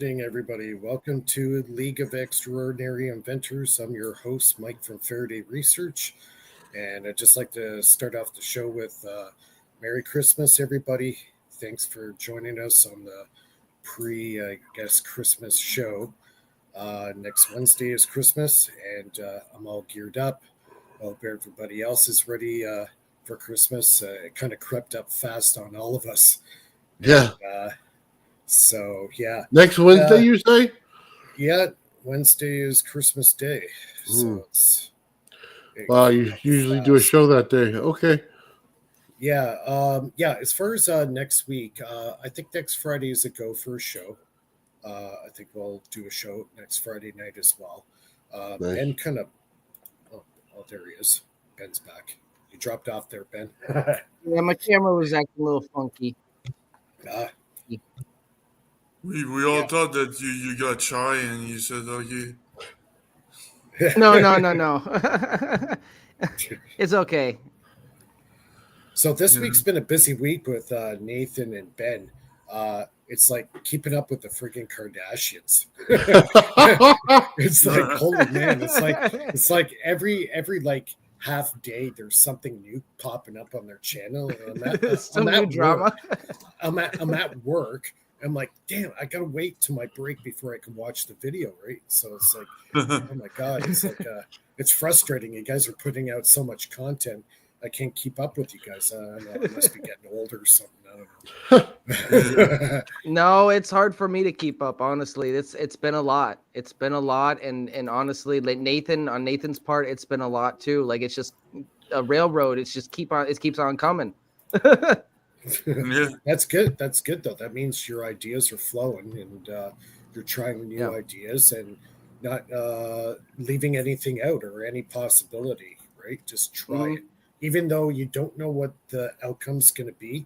evening, everybody. Welcome to League of Extraordinary Inventors. I'm your host, Mike from Faraday Research, and I'd just like to start off the show with Merry Christmas, everybody. Thanks for joining us on the Christmas show. Next Wednesday is Christmas, and I'm all geared up. I hope everybody else is ready for Christmas. It kind of crept up fast on all of us. Yeah. So, yeah. Next Wednesday, you say? Yeah, Wednesday is Christmas Day. So Wow, you usually do a show that day. Okay. Yeah. As far as next week, I think next Friday is a go for a show. I think we'll do a show next Friday night as well. Nice. Ben kind of, oh, there he is. Ben's back. You dropped off there, Ben. Yeah, my camera was acting a little funky. We all thought that you got shy and you said, okay. No. It's okay. So this week's been a busy week with Nathan and Ben. It's like keeping up with the freaking Kardashians. It's like, holy man! It's like every like half day there's something new popping up on their channel. Some new drama. I'm at work. I'm like, damn, I gotta wait till my break before I can watch the video, right? So it's like, oh my god, it's like it's frustrating. You guys are putting out so much content. I can't keep up with you guys. I don't know, I must be getting older or something. I don't know. No, it's hard for me to keep up. Honestly, it's been a lot. It's been a lot, and honestly, like Nathan's part, it's been a lot too. Like it's just a railroad. It keeps on coming. Yeah. That's good. That's good though. That means your ideas are flowing and you're trying new ideas and not leaving anything out or any possibility, right? Just try it. Even though you don't know what the outcome's going to be,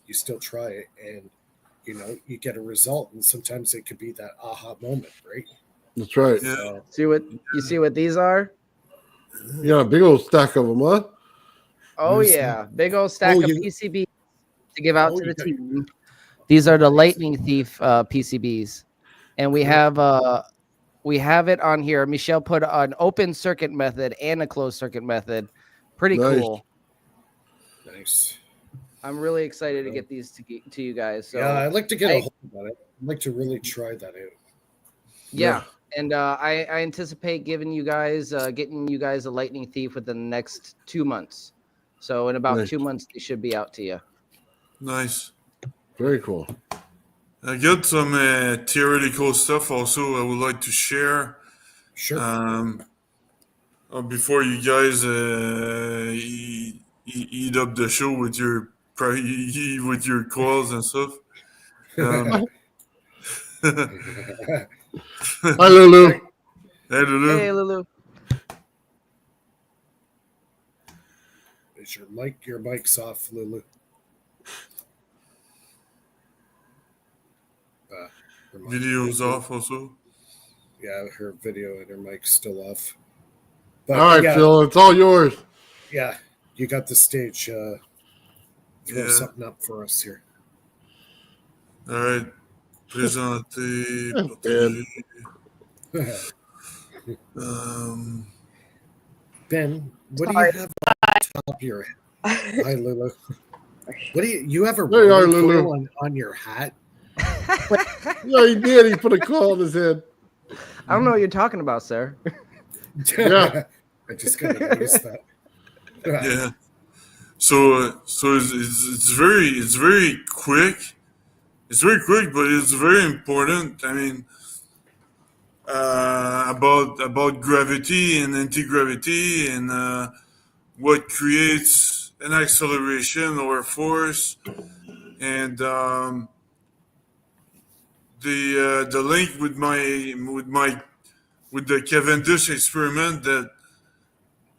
you still try it and, you get a result. And sometimes it could be that aha moment, right? That's right. Yeah. See what these are? Yeah, a big old stack of them, huh? Oh, yeah. Big old stack of PCBs to give out to the team. These are the Lightning Thief PCBs. And we have it on here. Michelle put an open circuit method and a closed circuit method. Pretty cool. Nice. I'm really excited to get these to you guys. So yeah, I'd like to get a hold of it. I'd like to really try that out. Yeah. And I anticipate getting you guys a Lightning Thief within the next 2 months. So in about 2 months, they should be out to you. Nice. Very cool. I got some theoretical stuff also I would like to share. Sure. Before you guys eat up the show with your calls and stuff. Hi, Lulu. Hey, Lulu. Hey, Lulu. Is your mic's off, Lulu? Video's off also. Yeah, her video and her mic's still off. But, all right, Phil, it's all yours. Yeah, you got the stage. Throw something up for us here. All right. Présenter. Ben, what do you have on top of your head? Hi, Lulu. What do you have a coil on your hat? Yeah, he did. He put a coil on his head. I don't know what you're talking about, sir. Yeah. I just got to notice that. Yeah. So it's very quick. It's very quick, but it's very important. I mean, about gravity and anti-gravity and what creates an acceleration or force, and the link with the Cavendish experiment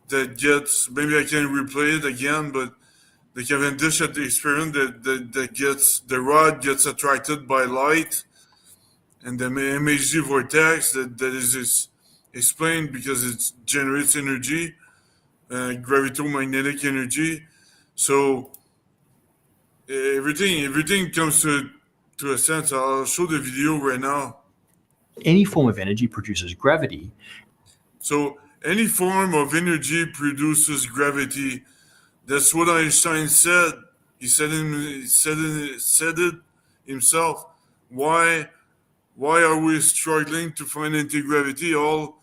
that gets, maybe I can replay it again, but the Cavendish experiment that gets, the rod gets attracted by light, and the MHD vortex that is explained because it generates energy, gravitomagnetic energy. So everything comes to a sense. I'll show the video right now. any form of energy produces gravity. So any form of energy produces gravity. That's what Einstein said. He said it himself. Why are we struggling to find anti-gravity? All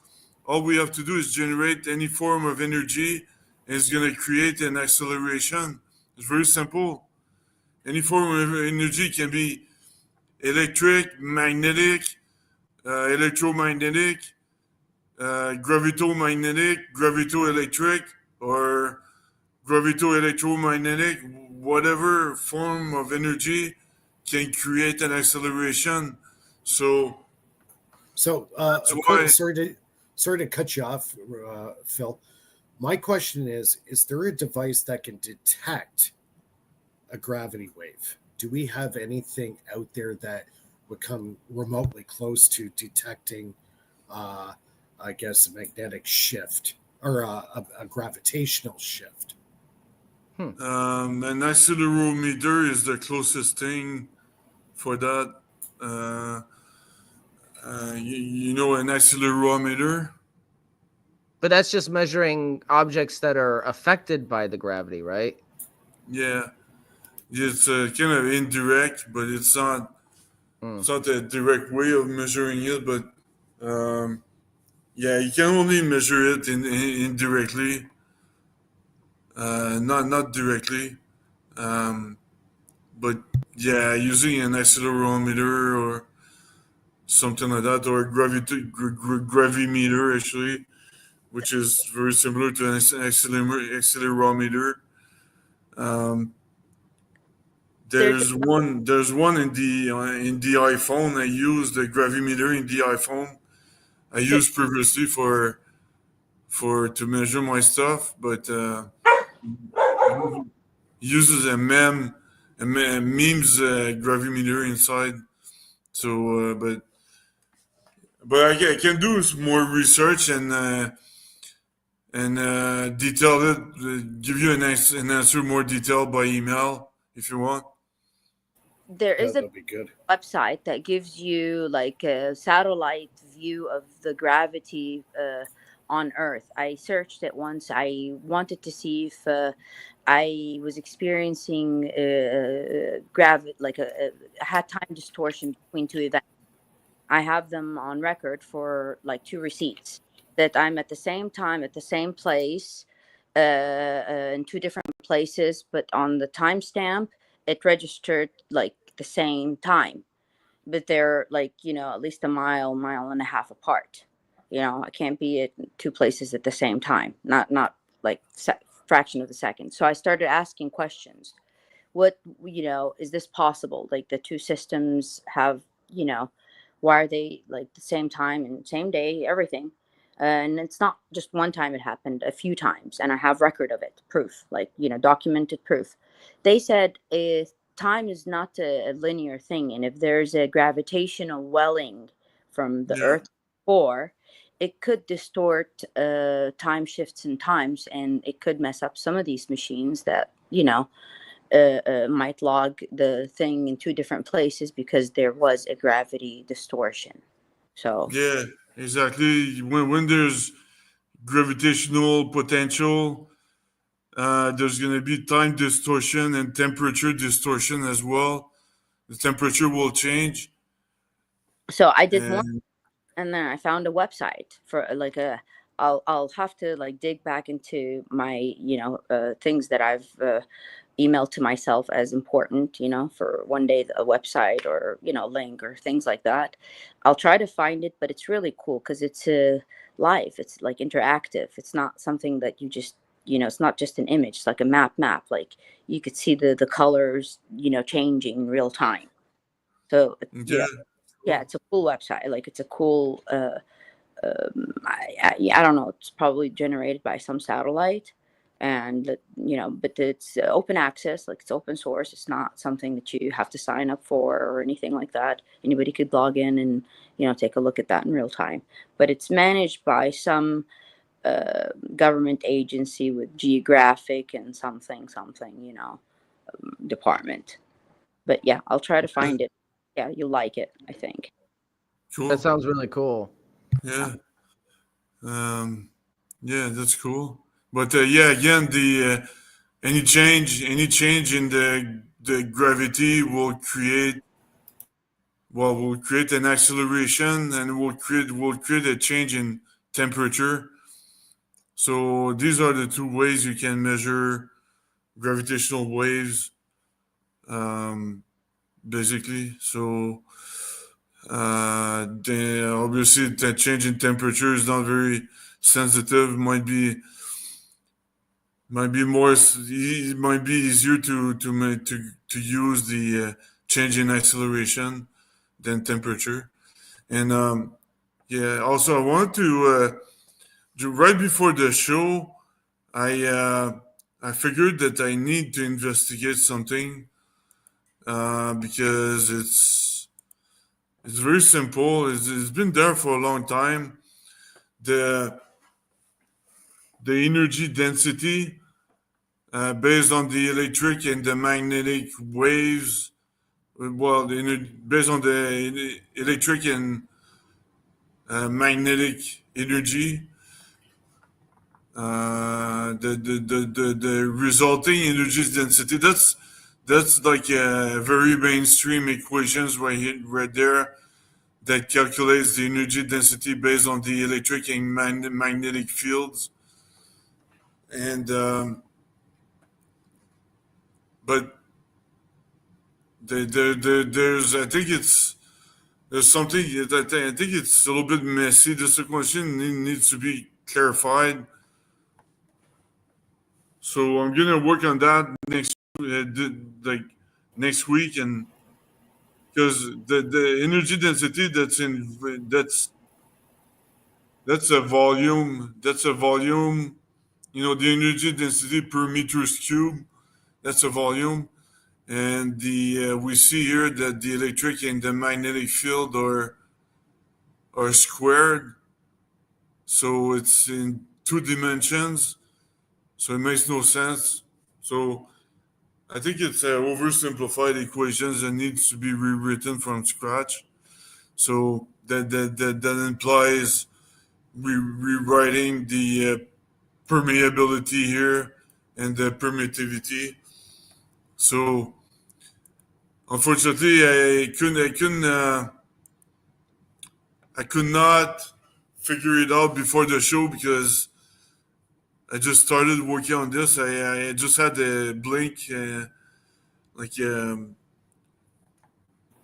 we have to do is generate any form of energy, and it's going to create an acceleration. It's very simple. Any form of energy can be electric, magnetic, electromagnetic, gravito-magnetic, gravito-electric, or gravito-electromagnetic. Whatever form of energy can create an acceleration. So why. Sorry to cut you off, Phil. My question is there a device that can detect a gravity wave? Do we have anything out there that would come remotely close to detecting, I guess, a magnetic shift or a gravitational shift? An accelerometer is the closest thing for that. You know, an accelerometer. But that's just measuring objects that are affected by the gravity, right? Yeah, it's kind of indirect, but it's not. It's not a direct way of measuring it, but yeah, you can only measure it indirectly, not directly. But yeah, using an accelerometer or something like that, or a gravimeter actually, which is very similar to an accelerometer. Um, there's one in the iPhone. I use the gravimeter in the iPhone. I used previously for to measure my stuff, but uses a memes gravimeter inside. So, but I can do some more research and detail it. Give you an answer more detailed by email if you want. There is That'll be good. website that gives you like a satellite view of the gravity on Earth. I searched it once. I wanted to see if I was experiencing gravity, like had time distortion between two events. I have them on record for like two receipts that I'm at the same time at the same place in two different places, but on the timestamp it registered like the same time, but they're like, at least a mile and a half apart. I can't be at two places at the same time, not like fraction of a second. So I started asking questions. What, is this possible? Like the two systems have, why are they like the same time and same day, everything? And it's not just one time, it happened a few times, and I have record of it, proof, like, documented proof. They said if time is not a linear thing, and if there's a gravitational welling from the Yeah. earth core, it could distort time shifts and times, and it could mess up some of these machines that might log the thing in two different places because there was a gravity distortion. So Yeah, exactly. When there's gravitational potential, there's going to be time distortion and temperature distortion as well. The temperature will change. I did more, And and then I found a website for like a. I'll have to like dig back into my things that I've emailed to myself as important, for one day a website or link or things like that. I'll try to find it, but it's really cool because it's live. It's like interactive. It's not something that you just it's not just an image. It's like a map. Like you could see the colors changing in real time. So yeah, yeah, it's a cool website. Like it's a cool. I don't know. It's probably generated by some satellite, and but it's open access. Like it's open source. It's not something that you have to sign up for or anything like that. Anybody could log in and take a look at that in real time. But it's managed by some government agency with geographic and something department. But yeah, I'll try to find it. Yeah, you'll like it, I think. Cool. That sounds really cool. Yeah. Yeah, that's cool. But yeah, again, the any change in the gravity will create an acceleration, and will create a change in temperature. So these are the two ways you can measure gravitational waves, basically. So obviously the change in temperature is not very sensitive. It might be easier to use the change in acceleration than temperature. And yeah, also I wanted right before the show, I figured that I need to investigate something because it's very simple. It's been there for a long time. The energy density based on the electric and the magnetic waves. Well, based on the electric and magnetic energy, the resulting energy density. That's like a very mainstream equations right there that calculates the energy density based on the electric and magnetic fields. And but there's I think there's something that I think it's a little bit messy. This equation needs to be clarified. So I'm gonna work on that next week, and because the energy density that's a volume. You know, the energy density per meters cube. That's a volume, and the we see here that the electric and the magnetic field are squared, so it's in two dimensions. So it makes no sense. So I think it's oversimplified equations that needs to be rewritten from scratch. So that implies rewriting the permeability here and the permittivity. So unfortunately, I could not figure it out before the show because I just started working on this. I just had a blink, like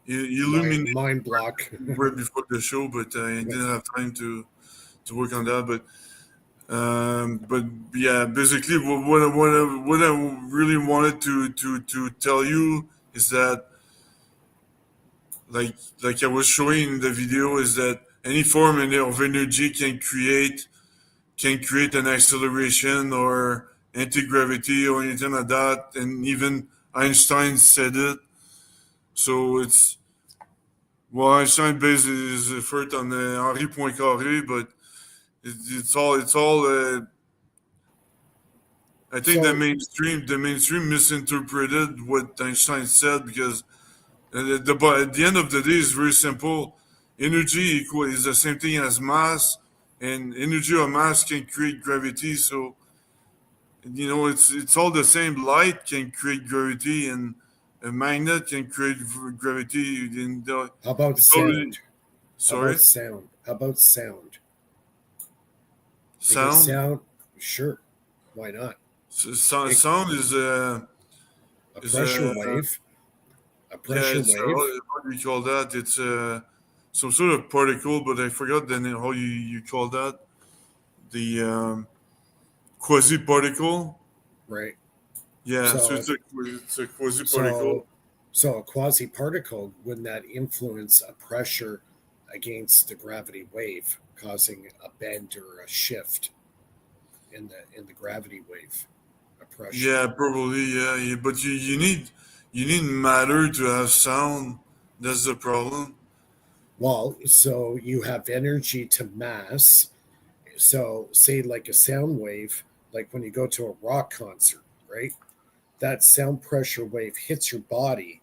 illuminate mind block. right before the show, but I didn't have time to work on that. But yeah, basically, what I really wanted to tell you is that, like I was showing in the video, is that any form of energy can create an acceleration or anti-gravity or anything like that, and even Einstein said it. So Einstein based his effort on Henri Poincaré, but it's all. I think So the mainstream misinterpreted what Einstein said because at the end of the day, it's very simple. Energy is the same thing as mass, and energy or mass can create gravity. So you know, it's all the same. Light can create gravity, and a magnet can create gravity. how about Totally, sound? How sorry, about sound? How about sound? Because sound. sound, sure, why not? Sound is A pressure wave. A yeah. pressure It's wave. what do you call that? It's some sort of particle, but I forgot the name. How you call that? The quasi particle. Right. Yeah, so So it's a quasi so particle. so a quasi particle, wouldn't that influence a pressure against the gravity wave, causing a bend or a shift in the gravity wave? A pressure. Yeah, probably. Yeah. But you need matter to have sound. That's the problem. Well, so you have energy to mass. So say like a sound wave, like when you go to a rock concert, right? That sound pressure wave hits your body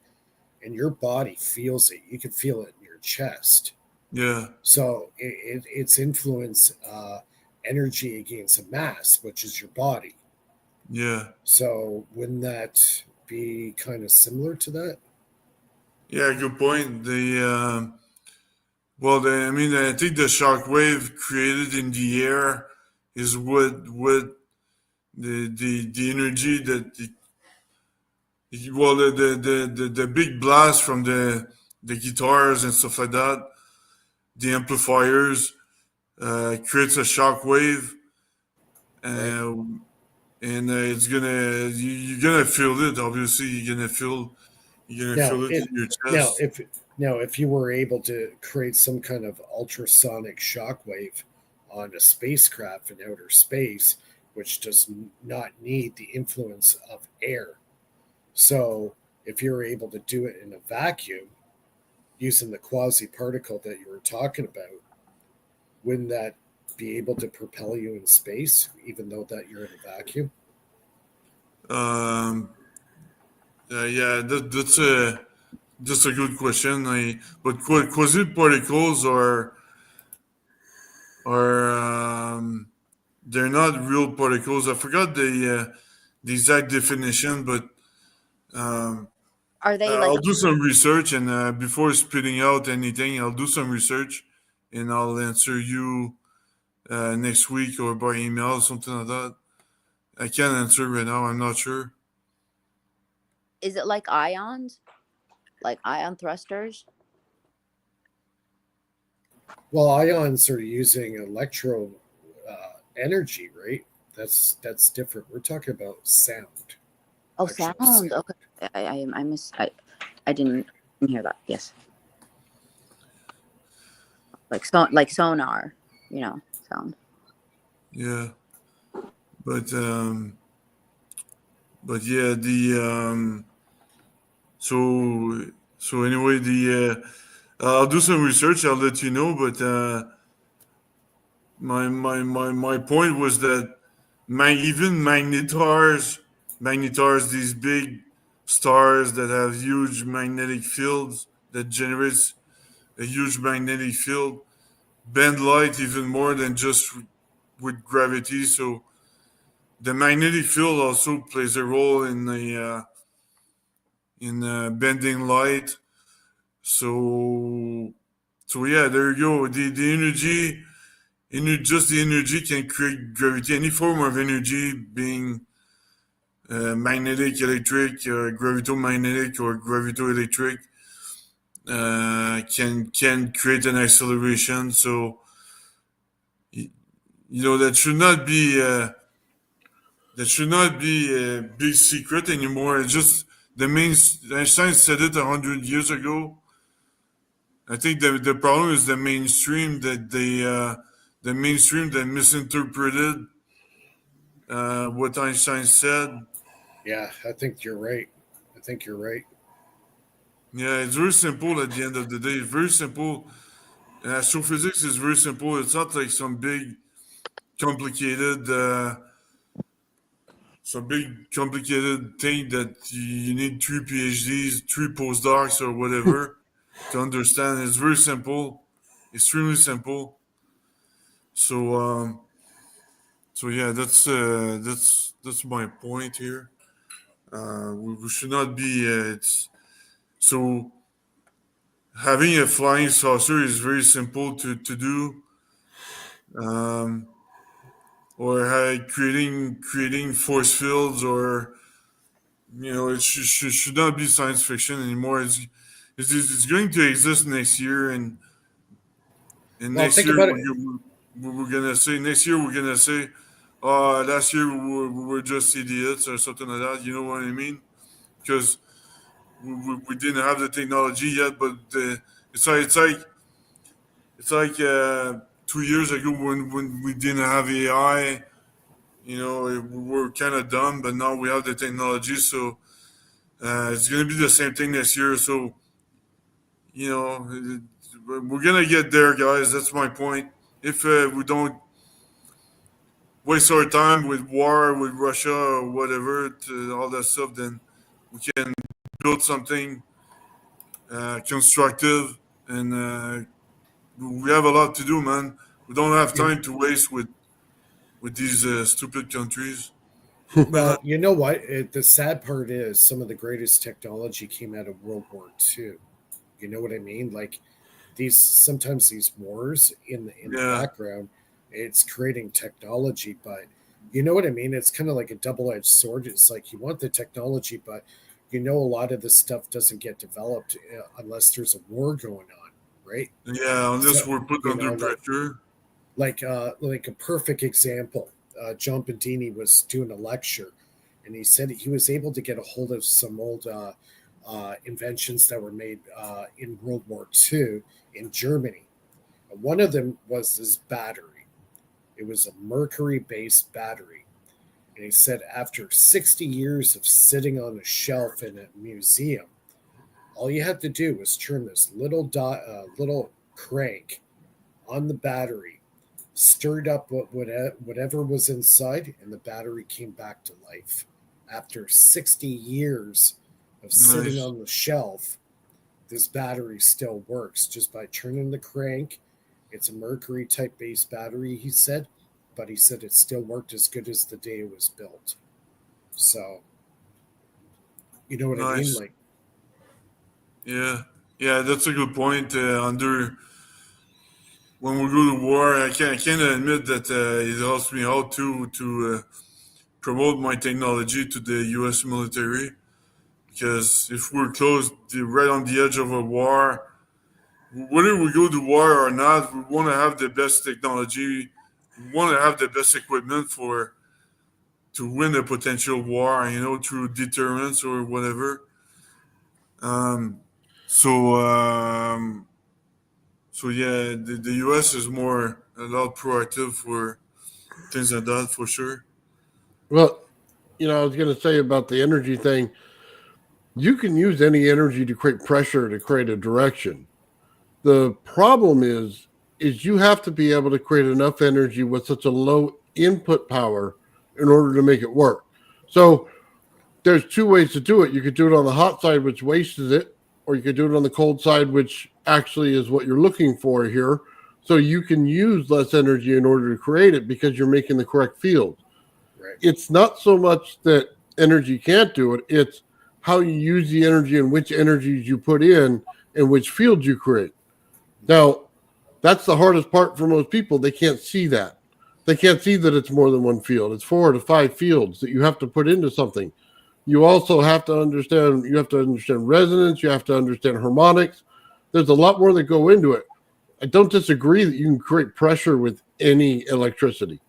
and your body feels it. You can feel it in your chest. Yeah. So its influence energy against a mass, which is your body. Yeah. So wouldn't that be kind of similar to that? Yeah. Good point. Well, I mean, I think the shock wave created in the air is what the energy that well the big blast from the guitars and stuff like that, the amplifiers creates a shock wave, Right. uh, and it's gonna you're gonna feel it. Obviously, you're gonna Now, feel it if in your now chest. if now if you were able to create some kind of ultrasonic shockwave on a spacecraft in outer space, which does not need the influence of air, so if you're able to do it in a vacuum using the quasi particle that you were talking about, wouldn't that be able to propel you in space, even though that you're in a vacuum? Um, yeah, that's a good question. But quasi particles are they're not real particles. I forgot the exact definition, but um, Are they like I'll do some research, and before spitting out anything, I'll do some research, and I'll answer you next week or by email, something like that. I can't answer right now. I'm not sure. is it like ions? Like ion thrusters? Well, ions are using electro energy, right? That's different. We're talking about sound, Oh, actual sound. sound. Okay. I didn't hear that. Yes. Like sonar, sound. Yeah, but yeah, the so anyway, the I'll do some research. I'll let you know. But my point was that even magnetars, these big stars that have huge magnetic fields that generates a huge magnetic field, bend light even more than just with gravity. So the magnetic field also plays a role in bending light. So yeah, there you go. The energy, just the energy can create gravity. Any form of energy, being magnetic, electric, gravitomagnetic, or gravitoelectric, can create an acceleration. So that should not be a big secret anymore. It's just the main. Einstein said it 100 years ago. I think the problem is the mainstream that misinterpreted what Einstein said. Yeah, I think you're right. I think you're right. Yeah, it's very simple at the end of the day. It's very simple. Astrophysics is very simple. It's not like complicated, some big complicated thing that you need three PhDs, three postdocs, or whatever to understand. It's very simple, extremely simple. So, yeah, that's my point here. We should not be. It's so having a flying saucer is very simple to do. Um, or creating force fields, or it should not be science fiction anymore. It's going to exist next year, and Well, next think year about it. we're gonna say last year we were just idiots or something like that. You know what I mean? Because we didn't have the technology yet, but it's like 2 years ago when we didn't have AI. We were kind of dumb, but now we have the technology, so it's going to be the same thing next year. So, we're going to get there, guys. That's my point. If we don't waste our time with war with Russia or whatever, all that stuff, then we can build something constructive and we have a lot to do, man. We don't have time to waste with these stupid countries. Well, you know what? The sad part is some of the greatest technology came out of World War II. You know what I mean? Like sometimes these wars in the Yeah, background, it's creating technology, but you know what I mean? It's kind of like a double-edged sword. It's like you want the technology, but you know a lot of the stuff doesn't get developed unless there's a war going on, right? yeah. Unless So we're put you under know, pressure. like a perfect example. John Bandini was doing a lecture, and he said he was able to get a hold of some old inventions that were made in World War II in Germany. One of them was this battery. It was a mercury-based battery, and he said after 60 years of sitting on a shelf in a museum, all you had to do was turn this little crank on the battery, stirred up whatever was inside, and the battery came back to life. After 60 years of sitting Nice, on the shelf, this battery still works just by turning the crank. It's a mercury type based battery, he said, but he said it still worked as good as the day it was built. So, you know what I mean? nice. Like, Yeah, yeah. That's a good point. Under when we go to war, I can't admit that it helps me out to promote my technology to the U.S. military. Because if we're close, right on the edge of a war, whether we go to war or not, we want to have the best technology. We want to have the best equipment for to win a potential war. Through deterrence or whatever. Um, so um, so yeah, the U.S. is more a lot proactive for things like that for sure. Well, I was going to say about the energy thing. You can use any energy to create pressure to create a direction. The problem is you have to be able to create enough energy with such a low input power in order to make it work. So there's two ways to do it. You could do it on the hot side, which wastes it, or you could do it on the cold side, which actually is what you're looking for here. So you can use less energy in order to create it because you're making the correct field. right. It's not so much that energy can't do it, it's how you use the energy and which energies you put in and which fields you create. Now, that's the hardest part for most people. They can't see that. They can't see that it's more than one field. It's 4 to 5 fields that you have to put into something. You also have to understand, resonance, you have to understand harmonics. There's a lot more that go into it. I don't disagree that you can create pressure with any electricity.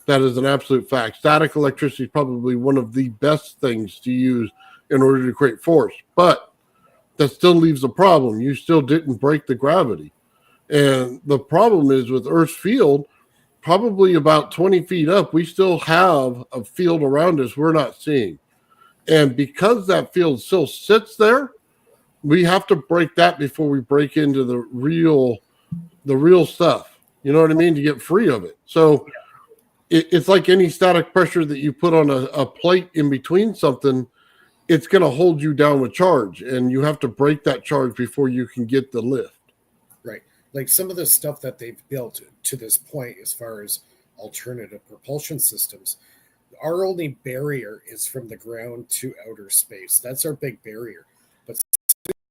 That is an absolute fact. Static electricity is probably one of the best things to use in order to create force. But that still leaves a problem. You still didn't break the gravity. And the problem is with Earth's field, probably about 20 feet up, we still have a field around us we're not seeing. And because that field still sits there, we have to break that before we break into the real stuff. You know what I mean? To get free of it. So it's like any static pressure that you put on a plate in between something, it's going to hold you down with charge. And you have to break that charge before you can get the lift. Right. Like some of the stuff that they've built to this point, as far as alternative propulsion systems, our only barrier is from the ground to outer space. That's our big barrier. But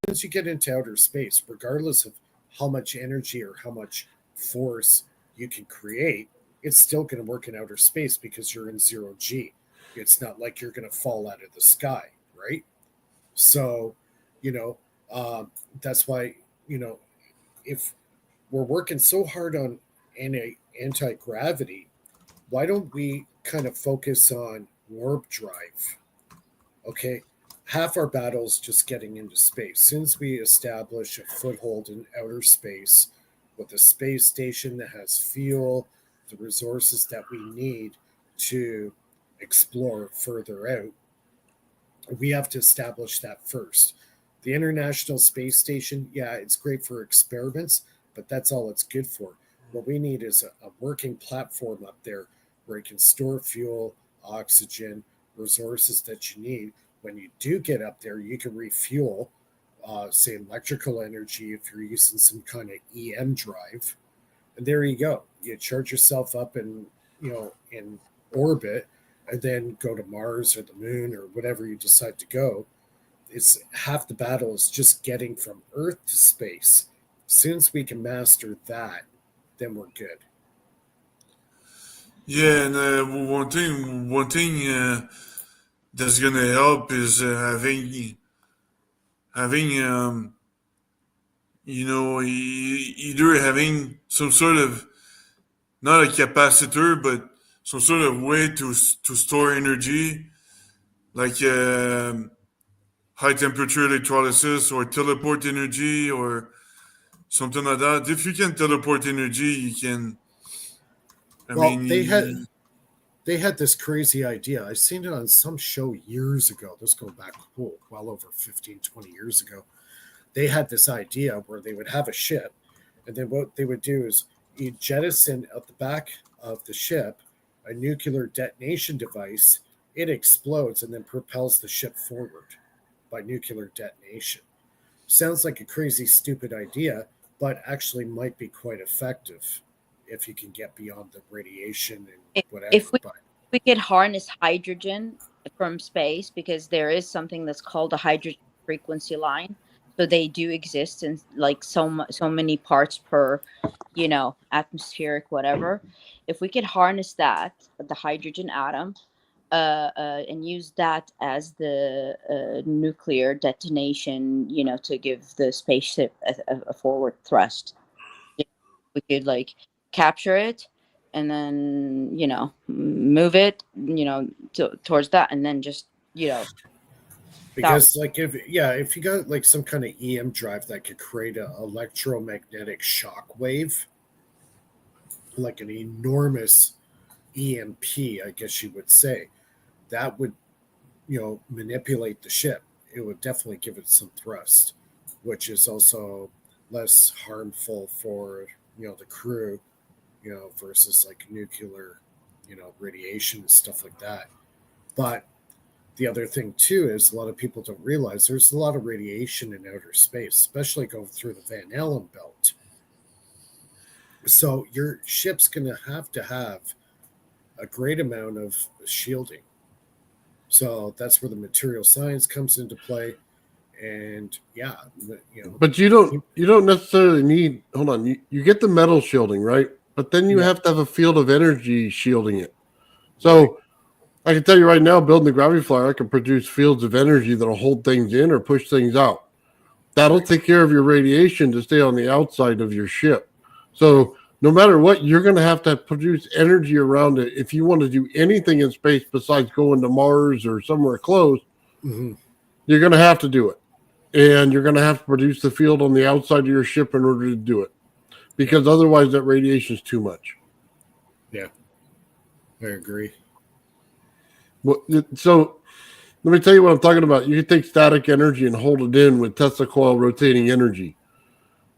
as you get into outer space, regardless of how much energy or how much force you can create, it's still going to work in outer space because you're in 0G. It's not like you're going to fall out of the sky, right? So, you know, that's why, you know, if we're working so hard on anti gravity, why don't we kind of focus on warp drive? Okay, half our battles just getting into space. Since we establish a foothold in outer space with a space station that has fuel, the resources that we need to explore further out, we have to establish that first. The International Space Station, yeah, it's great for experiments, but that's all it's good for. What we need is a working platform up there where you can store fuel, oxygen, resources that you need. When you do get up there, you can refuel say electrical energy if you're using some kind of EM drive. And there you go. You charge yourself up in orbit, and then go to Mars or the moon or whatever you decide to go. It's half the battle is just getting from Earth to space. As soon as we can master that, then we're good. Yeah, and one thing that's gonna help is having either having some sort of, not a capacitor, but some sort of way to store energy, like high temperature electrolysis or teleport energy or something like that. If you can teleport energy, you can. Well, they had this crazy idea. I seen it on some show years ago. This go back well over 15, 20 years ago. They had this idea where they would have a ship, and then what they would do is you jettison at the back of the ship a nuclear detonation device. It explodes and then propels the ship forward by nuclear detonation. Sounds like a crazy, stupid idea, but actually might be quite effective if you can get beyond the radiation and whatever. If we could harness hydrogen from space, because there is something that's called a hydrogen frequency line. So they do exist in like so many parts per, atmospheric whatever. If we could harness that, the hydrogen atom, and use that as the nuclear detonation, to give the spaceship a forward thrust, we could like capture it and then move it towards that, and then just because if you got like some kind of EM drive that could create an electromagnetic shock wave, like an enormous EMP, I guess you would say, that would manipulate the ship. It would definitely give it some thrust, which is also less harmful for the crew, versus like nuclear radiation and stuff like that. But the other thing too is a lot of people don't realize there's a lot of radiation in outer space, especially going through the Van Allen belt. So your ship's going to have a great amount of shielding. So that's where the material science comes into play. And but you don't necessarily need, hold on, you get the metal shielding, right? But then you have to have a field of energy shielding it. So I can tell you right now, building the gravity flyer, I can produce fields of energy that'll hold things in or push things out. That'll take care of your radiation to stay on the outside of your ship. So no matter what, you're going to have produce energy around it. If you want to do anything in space besides going to Mars or somewhere close, you're going to have to do it. And you're going to have to produce the field on the outside of your ship in order to do it. Because otherwise that radiation is too much. Yeah, I agree. Well, so let me tell you what I'm talking about. You can take static energy and hold it in with Tesla coil rotating energy.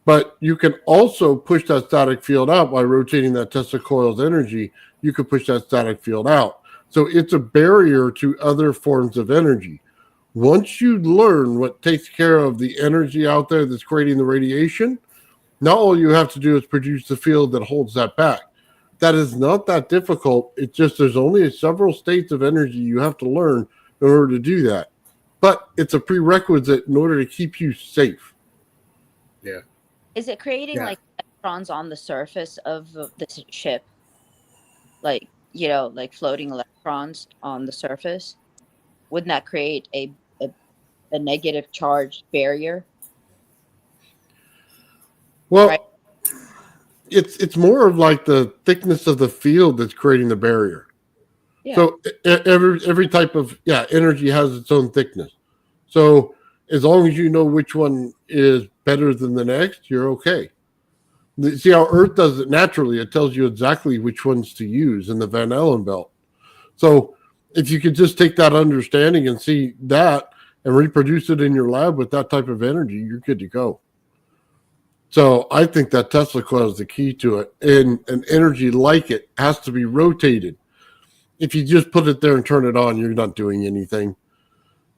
But you can also push that static field out by rotating that Tesla coil's energy. You can push that static field out. So it's a barrier to other forms of energy. Once you learn what takes care of the energy out there that's creating the radiation, now all you have to do is produce the field that holds that back. That is not that difficult. It's just there's only several states of energy you have to learn in order to do that. But it's a prerequisite in order to keep you safe. Yeah. Is it creating like electrons on the surface of the ship? Like, like floating electrons on the surface? Wouldn't that create a negative charge barrier? Well, right? It's more of like the thickness of the field that's creating the barrier. Yeah. So every type of energy has its own thickness. So as long as you know which one is better than the next, you're okay. See how Earth does it naturally. It tells you exactly which ones to use in the Van Allen belt. So if you could just take that understanding and see that and reproduce it in your lab with that type of energy, you're good to go. So I think that Tesla coil is the key to it. And an energy like it has to be rotated. If you just put it there and turn it on, you're not doing anything.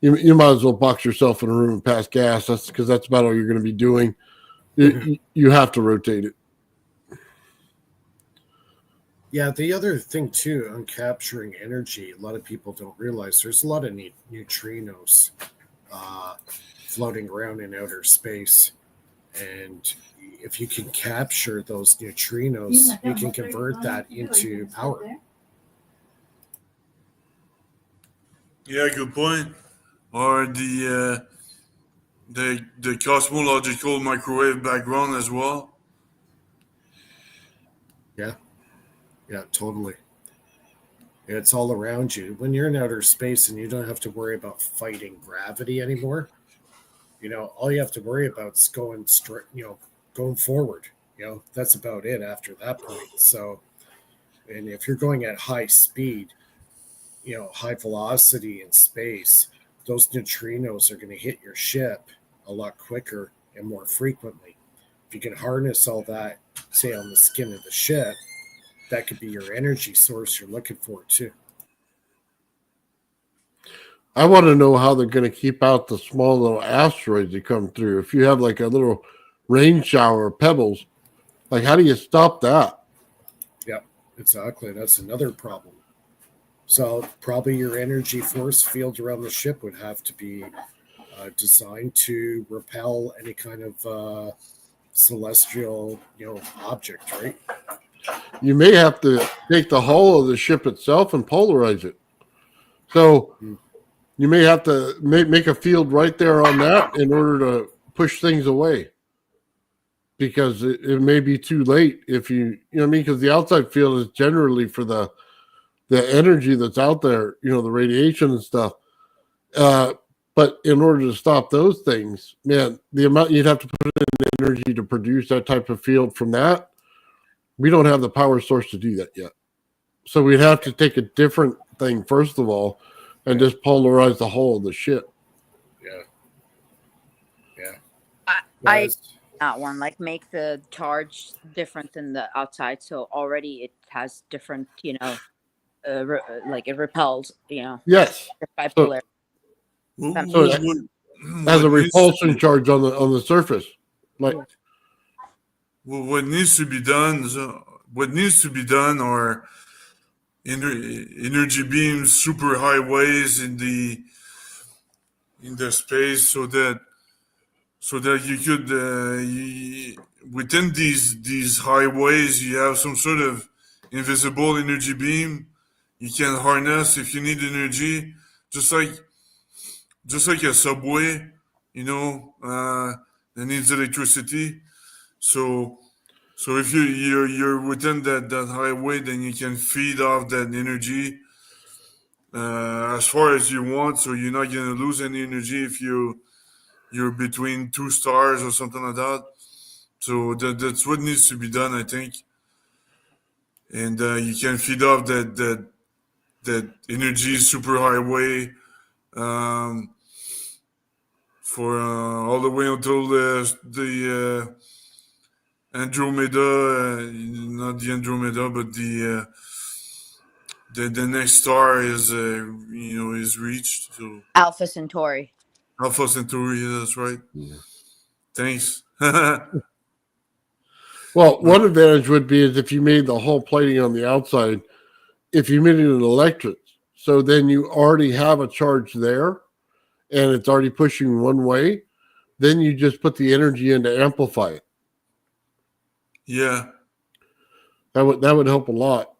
you might as well box yourself in a room and pass gas. That's because that's about all you're going to be doing. You have to rotate it. Yeah, the other thing too on capturing energy, a lot of people don't realize there's a lot of neutrinos floating around in outer space, and if you can capture those neutrinos, you can convert that into power. Yeah, good point. Or the cosmological microwave background as well. Yeah, totally. It's all around you. When you're in outer space and you don't have to worry about fighting gravity anymore, all you have to worry about is going straight, going forward. That's about it after that point. So, and if you're going at high speed, high velocity in space, those neutrinos are going to hit your ship a lot quicker and more frequently. If you can harness all that, say on the skin of the ship, that could be your energy source you're looking for too. I want to know how they're going to keep out the small little asteroids that come through. If you have like a little rain shower of pebbles, like how do you stop that? Yeah, exactly. That's another problem. So probably your energy force field around the ship would have to be designed to repel any kind of celestial, object, right? You may have to take the hull of the ship itself and polarize it. So you may have to make a field right there on that in order to push things away, because it may be too late if you know what I mean, because the outside field is generally for the energy that's out there, the radiation and stuff. But in order to stop those things, man, the amount you'd have to put in energy to produce that type of field from that, we don't have the power source to do that yet. So we'd have to take a different thing first of all, and just polarize the whole of the ship. I that one, like make the charge different than the outside, so already it has different, like it repels, Yes. bipolar. So it has a repulsion charge on the surface. Like what needs to be done? Are energy beams, super highways in the space, so that you could within these highways you have some sort of invisible energy beam you can harness if you need energy, just like a subway, that needs electricity. So if you're within that highway, then you can feed off that energy as far as you want. So you're not gonna lose any energy if you're between two stars or something like that. So that's what needs to be done, I think. And you can feed off that energy superhighway for all the way until the Andromeda, not the Andromeda, but the next star is reached. So Alpha Centauri. Alpha Centauri, yeah, that's right. Yeah. Thanks. Well, one advantage would be is if you made the whole plating on the outside, if you made it an electric, so then you already have a charge there and it's already pushing one way, then you just put the energy in to amplify it. Yeah. That would help a lot.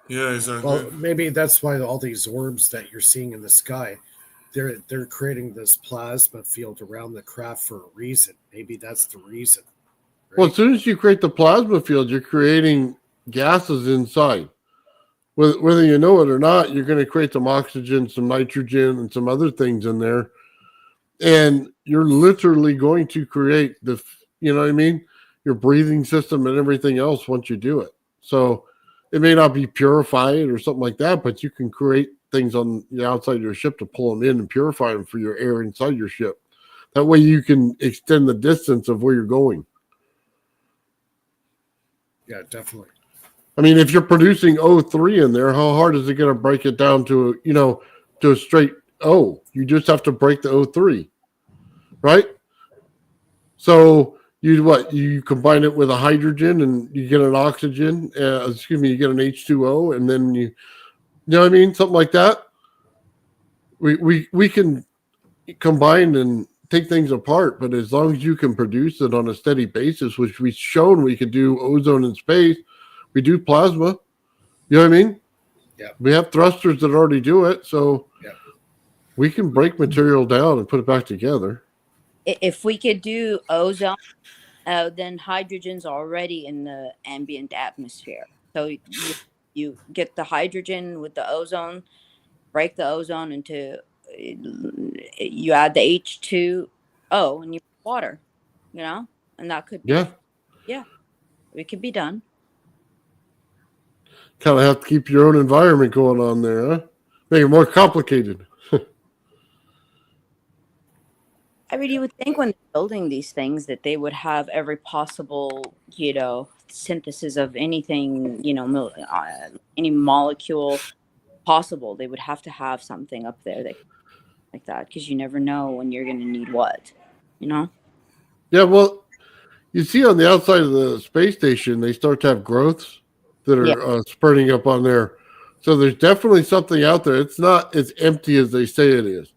Yeah, exactly. Well, maybe that's why all these orbs that you're seeing in the sky, they're creating this plasma field around the craft for a reason. Maybe that's the reason. Right? Well, as soon as you create the plasma field, you're creating gases inside. Whether you know it or not, you're going to create some oxygen, some nitrogen, and some other things in there. And you're literally going to create your breathing system and everything else once you do it. So it may not be purified or something like that, but you can create things on the outside of your ship to pull them in and purify them for your air inside your ship. That way you can extend the distance of where you're going. Yeah, definitely. I mean, if you're producing O3 in there, how hard is it going to break it down to a straight O? You just have to break the O3, right? So you combine it with a hydrogen and you get an oxygen, you get an H2O, and then you know what I mean? Something like that. We can combine and take things apart, but as long as you can produce it on a steady basis, which we've shown we can do ozone in space, we do plasma. You know what I mean? Yeah. We have thrusters that already do it, so we can break material down and put it back together. If we could do ozone, then hydrogen's already in the ambient atmosphere. So you get the hydrogen with the ozone, break the ozone into, you add the H2O and you water, and that could be, it could be done. Kind of have to keep your own environment going on there, huh? Make it more complicated. I mean, you would think when they're building these things that they would have every possible, synthesis of anything, any molecule possible. They would have to have something up there that like that, because you never know when you're going to need what, Yeah, well, you see on the outside of the space station, they start to have growths that are spurting up on there. So there's definitely something out there. It's not as empty as they say it is.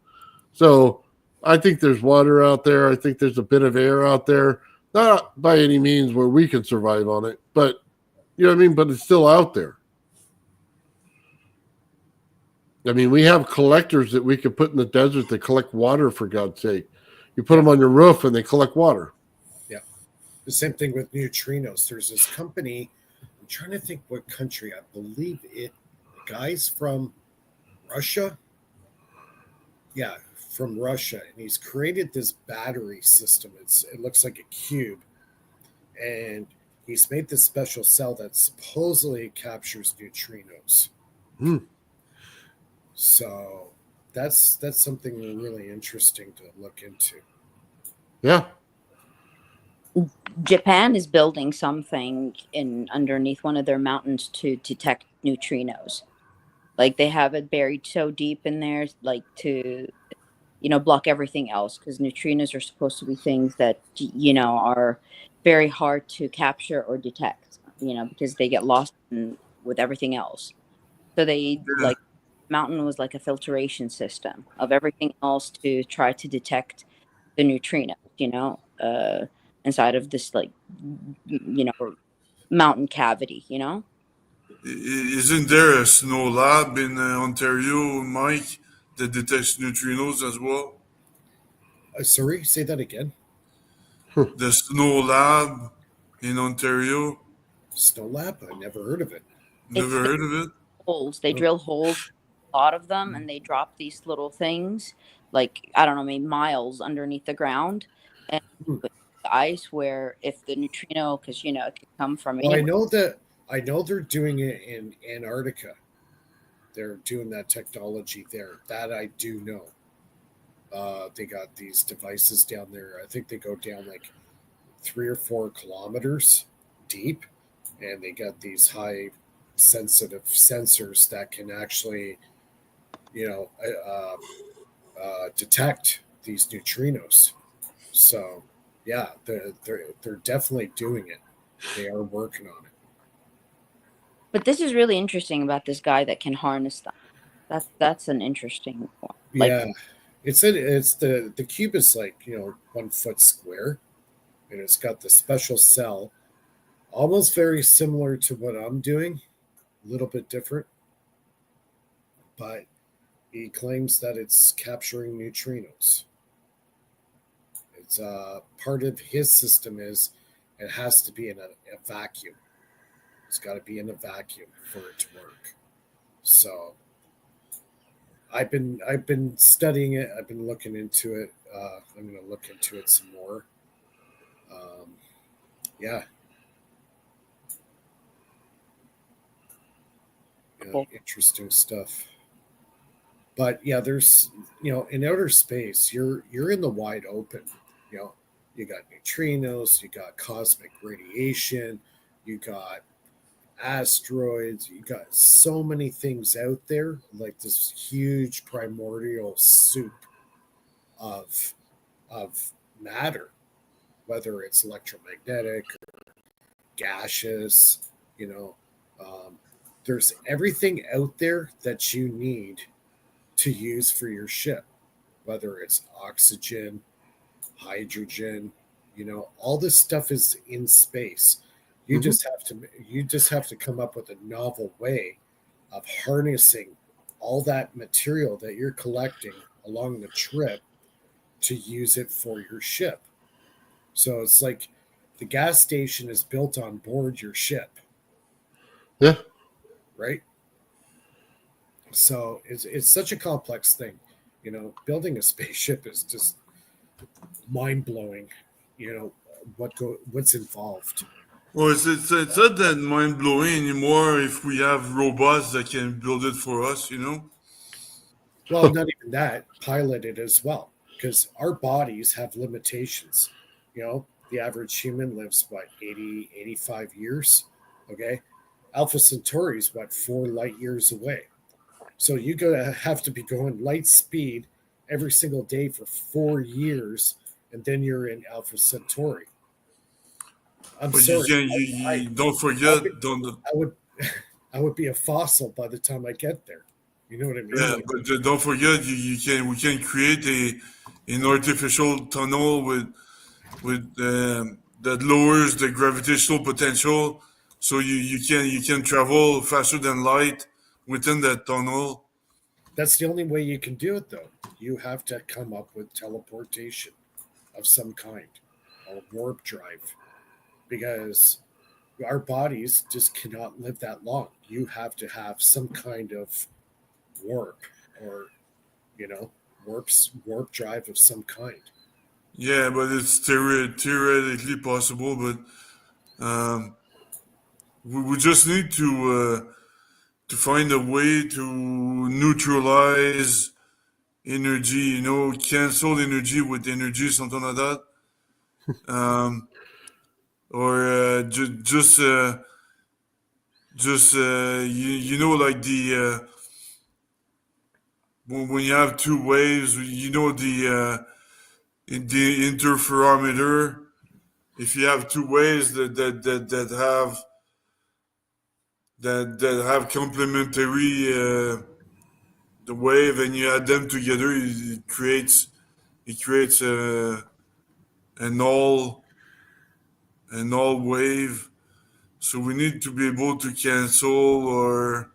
So I think there's water out there. I think there's a bit of air out there. Not by any means where we can survive on it, but you know what I mean? But it's still out there. I mean, we have collectors that we could put in the desert that collect water, for God's sake. You put them on your roof and they collect water. Yeah. The same thing with neutrinos. There's this company, I'm trying to think what country. I believe the guy's from Russia. Yeah, from Russia. And he's created this battery system. It looks like a cube. And he's made this special cell that supposedly captures neutrinos. So that's something really interesting to look into. Yeah. Japan is building something underneath one of their mountains to detect neutrinos. Like they have it buried so deep in there, like to, block everything else, because neutrinos are supposed to be things that, are very hard to capture or detect, because they get lost with everything else. So they mountain was like a filtration system of everything else to try to detect the neutrinos, inside of this mountain cavity, Isn't there a snow lab in Ontario, Mike, that detects neutrinos as well? Sorry, say that again. The snow lab in Ontario. Snow lab? I never heard of it. Never heard of it? Holes. They drill holes, a lot of them, and they drop these little things, like, I don't know, maybe miles underneath the ground, and the ice, where if the neutrino, because it could come from anywhere. I know they're doing it in Antarctica. They're doing that technology there. That I do know. They got these devices down there. I think they go down like 3 or 4 kilometers deep, and they got these high sensitive sensors that can actually, detect these neutrinos. So, yeah, they're definitely doing it. They are working on it. But this is really interesting about this guy that can harness them. That's an interesting one. Yeah, it's the cube is like 1 foot square, and it's got the special cell, almost very similar to what I'm doing, a little bit different, but he claims that it's capturing neutrinos. It's part of his system is it has to be in a vacuum. It's got to be in a vacuum for it to work. So I've been studying it. I've been looking into it. I'm going to look into it some more. Yeah. Interesting stuff. But yeah, there's in outer space, you're in the wide open. You got neutrinos, you got cosmic radiation, you got asteroids. You got so many things out there, like this huge primordial soup of matter, whether it's electromagnetic, gaseous, you know, um, there's everything out there that you need to use for your ship, whether it's oxygen, hydrogen, all this stuff is in space. You Mhm. just have to come up with a novel way of harnessing all that material that you're collecting along the trip to use it for your ship. So it's like the gas station is built on board your ship, Yeah. right? So it's such a complex thing. Building a spaceship is just mind blowing. What's involved. Well, it's not that mind blowing anymore if we have robots that can build it for us, you know? Well, not even that, piloted as well, because our bodies have limitations. The average human lives, what, 80, 85 years? Okay. Alpha Centauri is, what, 4 light years away. So you gotta have to be going light speed every single day for 4 years, and then you're in Alpha Centauri. I'm But you sorry. can I, you don't I, forget don't I would I would be a fossil by the time I get there. You know what I mean? yeah, Like, but don't forget you can we can create an artificial tunnel with that lowers the gravitational potential, so you can travel faster than light within that tunnel. that's the only way you can do it, though. You have to come up with teleportation of some kind, or warp drive, because our bodies just cannot live that long. You have to have some kind of warp, or you know warp drive of some kind. Yeah, but it's theoretically possible, but we just need to find a way to neutralize energy, cancel energy with energy, something like that. Um, or like when you have two waves, the interferometer. If you have two waves that have complementary the wave, and you add them together, it creates a null wave. So we need to be able to cancel, or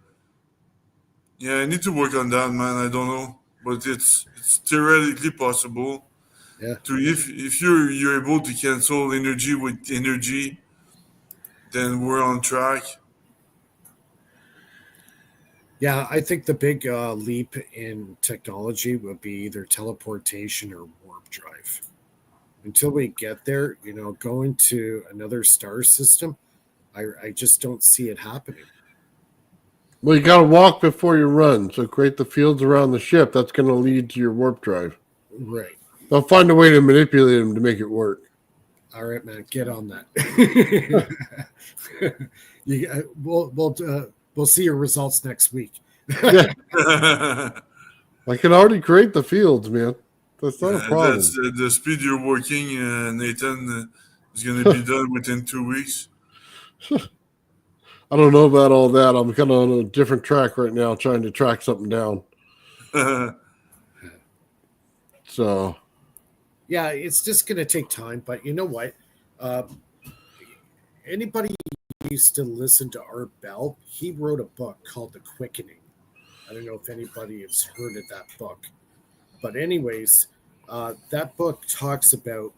yeah, I need to work on that, man. I don't know, but it's theoretically possible Yeah, to, if you're able to cancel energy with energy, then we're on track. yeah. I think the big leap in technology would be either teleportation or warp drive. Until we get there, going to another star system, I just don't see it happening. Well, you got to walk before you run. So create the fields around the ship. That's going to lead to your warp drive. Right. They'll find a way to manipulate them to make it work. All right, man. Get on that. We'll see your results next week. Yeah, I can already create the fields, man. That's not a That's problem. the speed you're working, Nathan, is going to be done within 2 weeks. I don't know about all that. I'm kind of on a different track right now, trying to track something down. So, Yeah, it's just going to take time. But you know what? Uh, Anybody used to listen to Art Bell? He wrote a book called The Quickening. I don't know if anybody has heard of that book. But, anyways, that book talks about,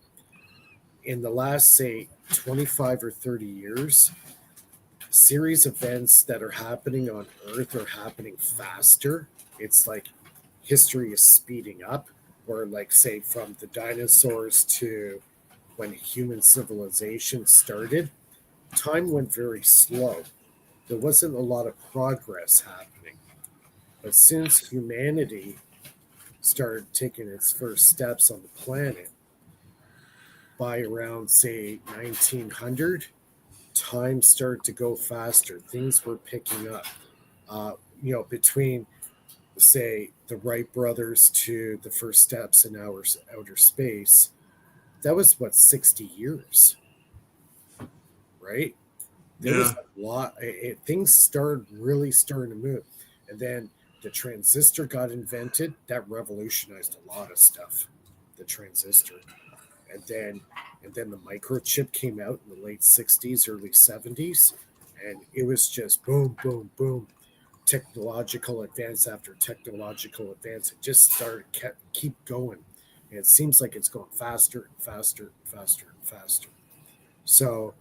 in the last, say, 25 or 30 years, series of events that are happening on Earth are happening faster. It's like history is speeding up, or, like, say, from the dinosaurs to when human civilization started, time went very slow. There wasn't a lot of progress happening. But since humanity started taking its first steps on the planet by around, say, 1900, time started to go faster. Things were picking up. Between say the Wright brothers to the first steps in outer space, that was what 60 years, right? There was Yeah. a lot. Things started really starting to move, and then the transistor got invented. That revolutionized a lot of stuff. The transistor, and then the microchip came out in the late 60s, early 70s, and it was just boom, boom, boom, technological advance after technological advance. It just keep going, and it seems like it's going faster and faster and faster and faster. So,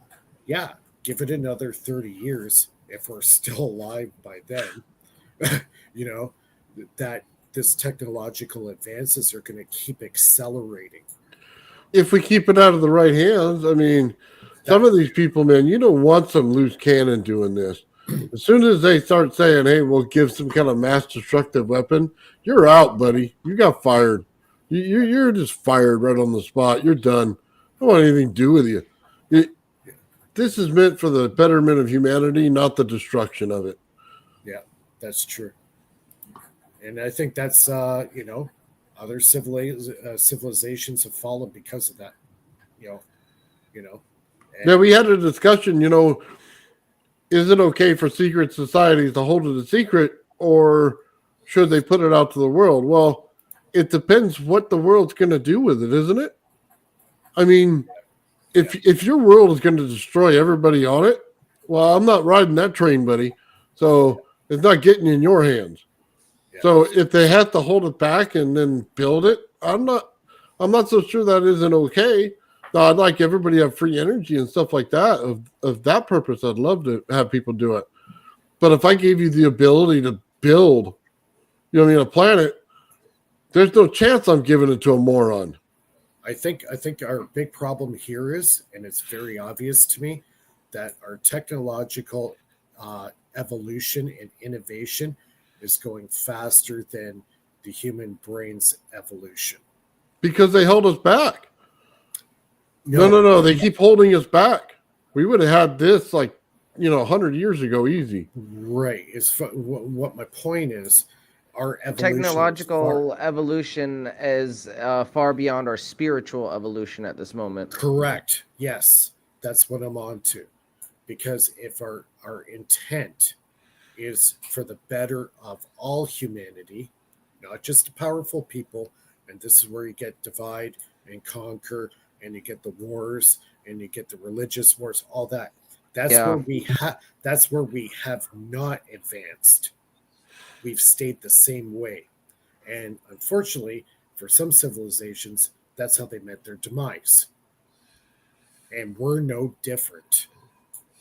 yeah, give it another 30 years if we're still alive by then. you know that this technological advances are going to keep accelerating. If we keep it out of the right hands, I mean, some of these people, man, you don't want some loose cannon doing this. As soon as they start saying, "Hey, we'll give some kind of mass destructive weapon," you're out, buddy. You got fired. You're just fired right on the spot. You're done. I don't want anything to do with you. This is meant for the betterment of humanity, not the destruction of it. Yeah, that's true. And I think that's other civilizations have fallen because of that. You know, you know. Yeah, we had a discussion. Is it okay for secret societies to hold it a secret, or should they put it out to the world? Well, it depends what the world's going to do with it, isn't it? I mean, if your world is going to destroy everybody on it, well, I'm not riding that train, buddy. So it's not getting in your hands. Yeah. So if they have to hold it back and then build it, I'm not so sure that isn't okay. Now, I'd like everybody to have free energy and stuff like that. Of that purpose, I'd love to have people do it. But if I gave you the ability to build, a planet, there's no chance I'm giving it to a moron. I think our big problem here is, and it's very obvious to me, that our technological evolution and innovation is going faster than the human brain's evolution. Because they held us back. No. They keep holding us back. We would have had this 100 years ago, easy. Right. What my point is, our evolution technological evolution is far beyond our spiritual evolution at this moment. Correct. Yes, that's what I'm on to. Because if our intent is for the better of all humanity, not just the powerful people, and this is where you get divide and conquer, and you get the wars, and you get the religious wars, all that. That's where we have not advanced. We've stayed the same way. And unfortunately, for some civilizations, that's how they met their demise. And we're no different.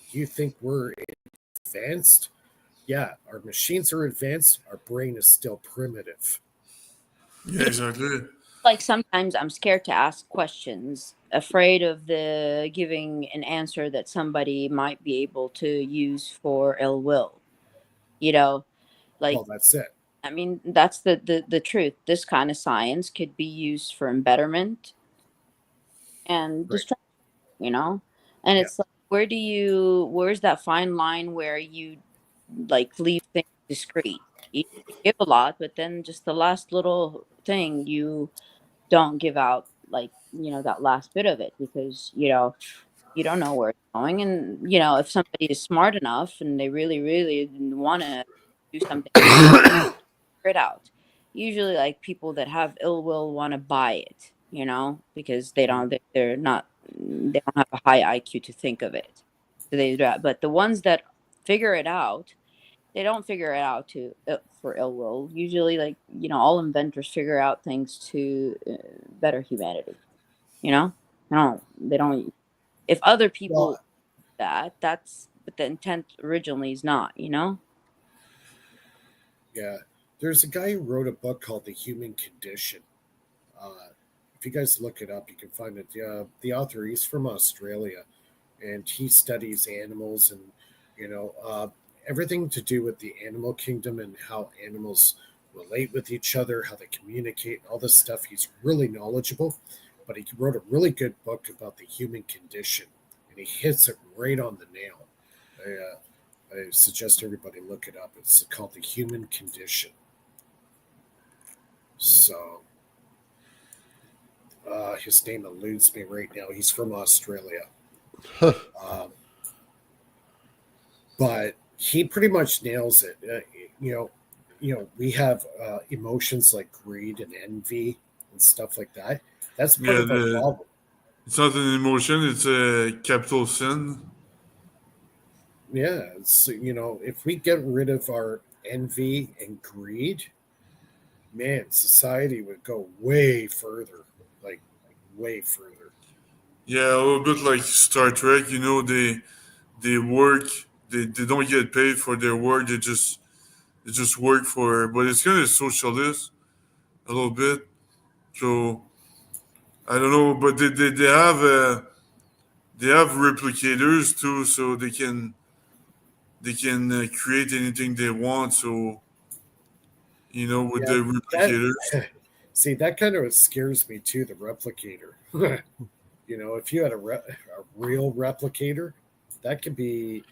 You think we're advanced? Yeah, our machines are advanced. Our brain is still primitive. Yeah, exactly. Like sometimes I'm scared to ask questions, afraid of the giving an answer that somebody might be able to use for ill will. Well, that's it. I mean, that's the truth. This kind of science could be used for embetterment and destruction, And it's like, where's that fine line where you leave things discreet? You give a lot, but then just the last little thing you don't give out, that last bit of it, because you don't know where it's going. And if somebody is smart enough and they really really want to do something, figure it out. Usually people that have ill will want to buy it, because they don't have a high IQ to think of it. So but the ones that figure it out, they don't figure it out for ill will. Usually, all inventors figure out things to better humanity. They don't. If other people that's but the intent originally is not. Yeah, there's a guy who wrote a book called The Human Condition. If you guys look it up, you can find it. The author, he's from Australia, and he studies animals and everything to do with the animal kingdom and how animals relate with each other, how they communicate, all this stuff. He's really knowledgeable, but he wrote a really good book about the human condition. and he hits it right on the nail. I suggest everybody look it up. It's called The Human Condition. So his name eludes me right now. He's from Australia. But he pretty much nails it. We have emotions like greed and envy and stuff like that. That's part of our problem. It's not an emotion; it's a capital sin. Yeah, if we get rid of our envy and greed, man, society would go way further, like way further. Yeah, a little bit like Star Trek. They work. They don't get paid for their work. They just work for. But it's kind of socialist, a little bit. So I don't know, but they have replicators too, so they can create anything they want. So with the replicators. See, that kind of scares me too. The replicator. If you had a real replicator, that could be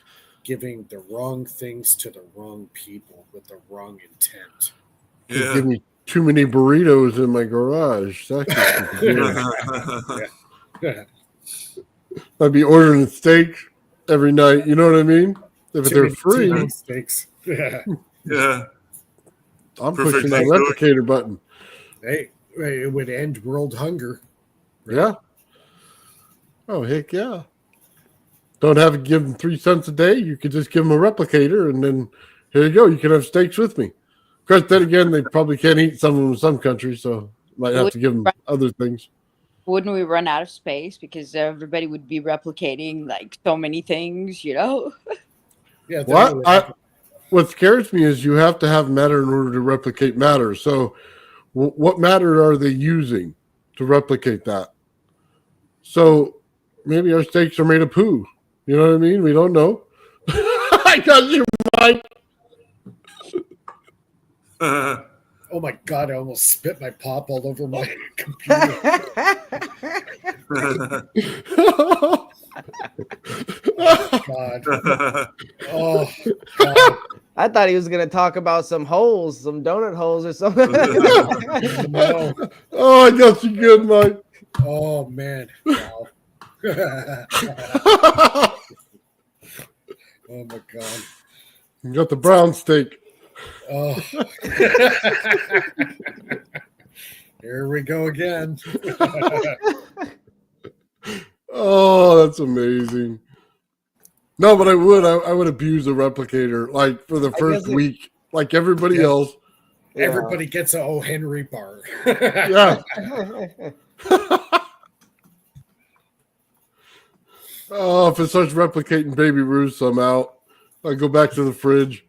giving the wrong things to the wrong people with the wrong intent. Yeah. Give me too many burritos in my garage. I'd be ordering steaks every night. You know what I mean? If they're free. Steaks. Yeah. I'm pushing that replicator button. Hey, it would end world hunger. Right? Yeah. Oh, heck yeah. Don't have to give them 3 cents a day. You could just give them a replicator, and then here you go. You can have steaks with me. Of course, then again, they probably can't eat some of them in some countries, so might have to give them other things. Wouldn't we run out of space because everybody would be replicating like so many things, Yeah. What scares me is you have to have matter in order to replicate matter. So what matter are they using to replicate that? So maybe our steaks are made of poo. You know what I mean? We don't know. I got you, Mike. Oh my God, I almost spit my pop all over my computer. Oh, God. Oh, God. I thought he was going to talk about some holes, some donut holes or something. No. Oh, I got you good, Mike. Oh, man. Wow. Oh, my God. You got the brown steak. Oh. Here we go again. Oh, that's amazing. No, but I would abuse a replicator like for the first week, like everybody else. Everybody gets a O. Henry bar. Yeah. Oh, if it starts replicating Baby Ruth, I'm out. I go back to the fridge.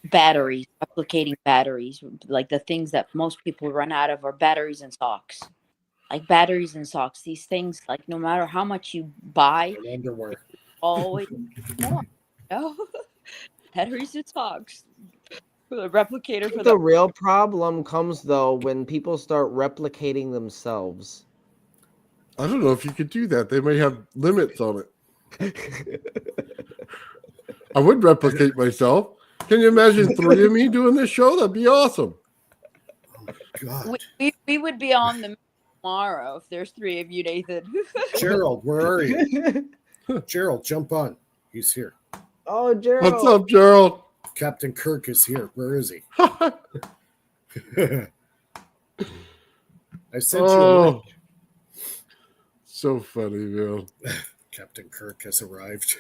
Batteries, replicating batteries, like the things that most people run out of are batteries and socks. Like batteries and socks, these things, like no matter how much you buy, underwear, always more. Batteries and socks. The replicator for the real problem comes though when people start replicating themselves. I don't know if you could do that. They may have limits on it. I would replicate myself. Can you imagine 3 of me doing this show? That'd be awesome. Oh, God. We would be on the tomorrow if there's 3 of you, Nathan. Gerald, where are you? Gerald, jump on. He's here. Oh, Gerald. What's up, Gerald? Captain Kirk is here. Where is he? I sent you a link. So funny, Bill. Captain Kirk has arrived.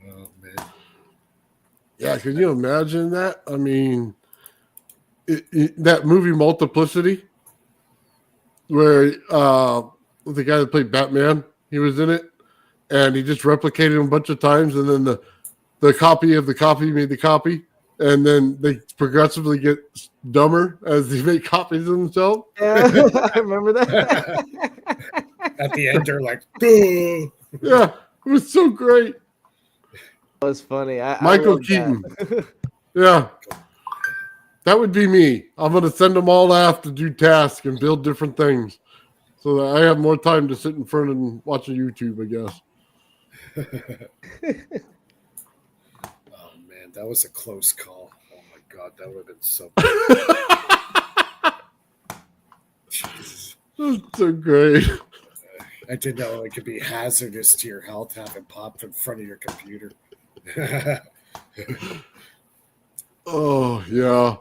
Oh, man. Yeah, can you imagine that? I mean, that movie Multiplicity, where the guy that played Batman, he was in it, and he just replicated him a bunch of times, and then the copy of the copy made the copy, and then they progressively get dumber as they make copies of themselves. Yeah, I remember that. At the end, they're like, duh. Yeah, it was so great. That was funny. Michael Keaton. Yeah. That would be me. I'm going to send them all off to do tasks and build different things. so that I have more time to sit in front and watch a YouTube, I guess. Oh man, that was a close call. Oh my god, that would have been so. Jesus. That's so great. I didn't know it could be hazardous to your health having popped in front of your computer. Oh yeah.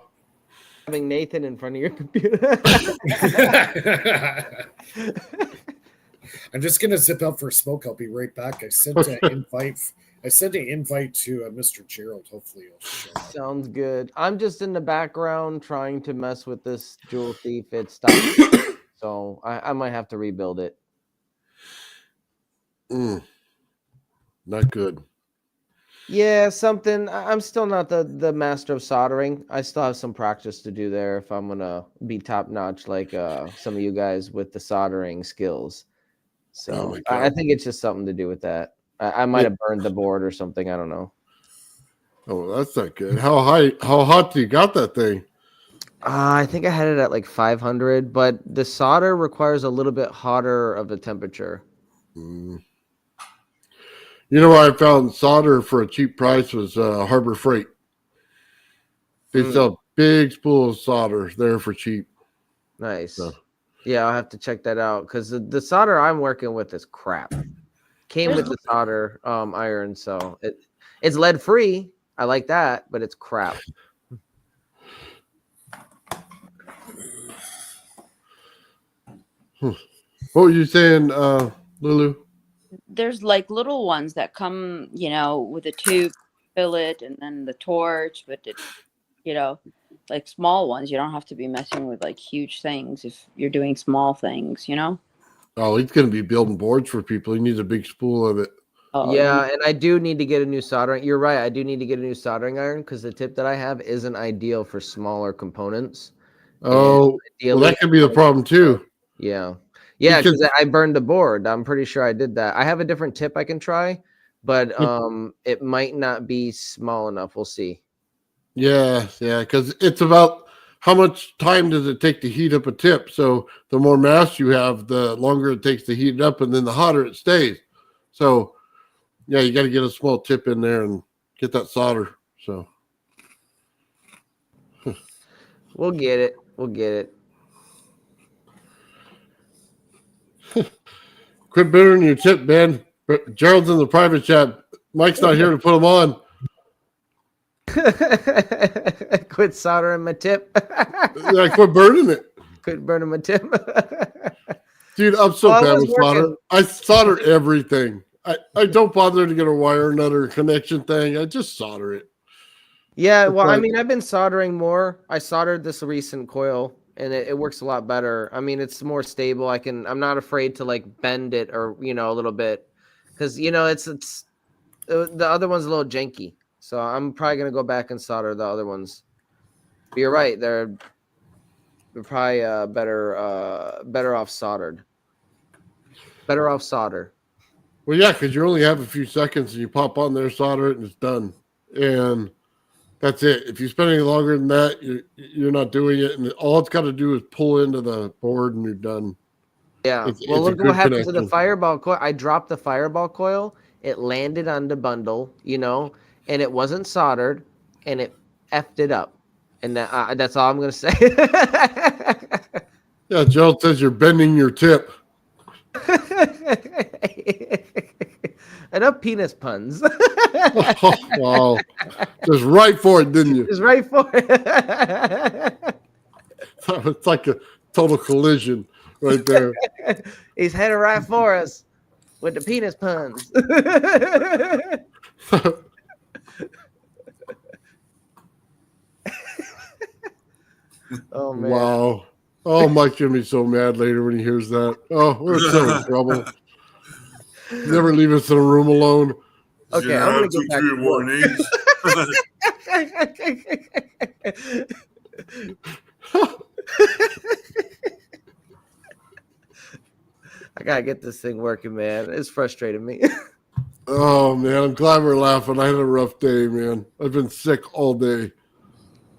Having Nathan in front of your computer. I'm just gonna zip out for a smoke. I'll be right back. I sent an invite. I sent an invite to Mr. Gerald. Hopefully, he'll show up. Sounds good. I'm just in the background trying to mess with this jewel thief. It stopped, so I might have to rebuild it. Not good. Yeah, something. I'm still not the master of soldering. I still have some practice to do there if I'm gonna be top notch like some of you guys with the soldering skills. So I think it's just something to do with that. I might have burned the board or something. I don't know. Oh, that's not good. How hot do you got that thing? I think I had it at like 500, but the solder requires a little bit hotter of a temperature. You know where I found solder for a cheap price was Harbor Freight. They sell big spool of solder there for cheap. Nice. So. Yeah, I'll have to check that out because the solder I'm working with is crap. Came with the solder iron, so it's lead free. I like that, but it's crap. What were you saying, Lulu? There's like little ones that come, with a tube, fill it, and then the torch. But it, like small ones, you don't have to be messing with like huge things if you're doing small things. Oh, he's going to be building boards for people. He needs a big spool of it. Oh, Yeah, and I do need to get a new soldering. You're right. I do need to get a new soldering iron because the tip that I have isn't ideal for smaller components. Oh, well, that could be the problem too. Yeah. Yeah, because I burned the board. I'm pretty sure I did that. I have a different tip I can try, but it might not be small enough. We'll see. Yeah, because it's about how much time does it take to heat up a tip. So the more mass you have, the longer it takes to heat it up, and then the hotter it stays. So, yeah, you got to get a small tip in there and get that solder. So we'll get it. We'll get it. Quit burning your tip, Ben. Gerald's in the private chat. Mike's not here to put him on. Quit soldering my tip. Yeah, quit burning it. Quit burning my tip. Dude, I'm so bad with solder. I solder everything. I don't bother to get a wire nut or connection thing. I just solder it. Yeah, well, I mean, I've been soldering more. I soldered this recent coil, and it works a lot better. I mean, it's more stable. I'm not afraid to like bend it or a little bit, because it's the other one's a little janky. So I'm probably gonna go back and solder the other ones. But you're right; they're probably better off soldered. Better off solder. Well, yeah, because you only have a few seconds, and you pop on there, solder it, and it's done. And that's it. If you spend any longer than that, you're not doing it, and all it's got to do is pull into the board, and you're done. Yeah. Well, look what happened to the fireball coil. I dropped the fireball coil. It landed on the bundle, and it wasn't soldered, and it effed it up. And that's all I'm going to say. Yeah, Gerald says you're bending your tip. Enough penis puns. Oh, wow. Just right for it, didn't you? Just right for it. It's like a total collision right there. He's headed right for us with the penis puns. Oh man! Wow! Oh, Mike's gonna be so mad later when he hears that. Oh, we're so in trouble. Never leave us in a room alone. Okay, I'm gonna get back to warnings. I gotta get this thing working, man. It's frustrating me. Oh man, I'm glad we're laughing. I had a rough day, man. I've been sick all day.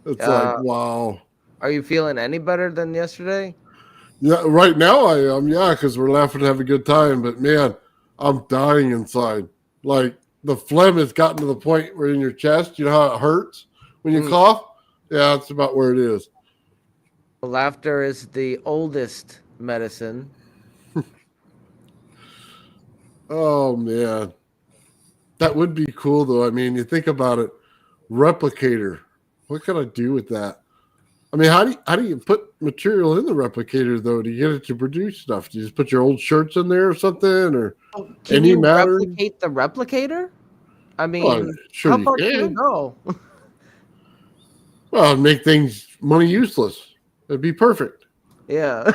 It's like, wow. Are you feeling any better than yesterday? Yeah, right now I am. Yeah, because we're laughing and having a good time. But man, I'm dying inside. Like the phlegm has gotten to the point where in your chest, you know how it hurts when you cough. Yeah, that's about where it is. Laughter is the oldest medicine. Oh man, that would be cool though. I mean, you think about it, replicator. What can I do with that? I mean, how do you put material in the replicator though? Do you get it to produce stuff? Do you just put your old shirts in there or something, or Can any you matter? replicate the replicator? I Well, mean, sure how you far can you can. go? Well, make things money useless. It'd be perfect. Yeah.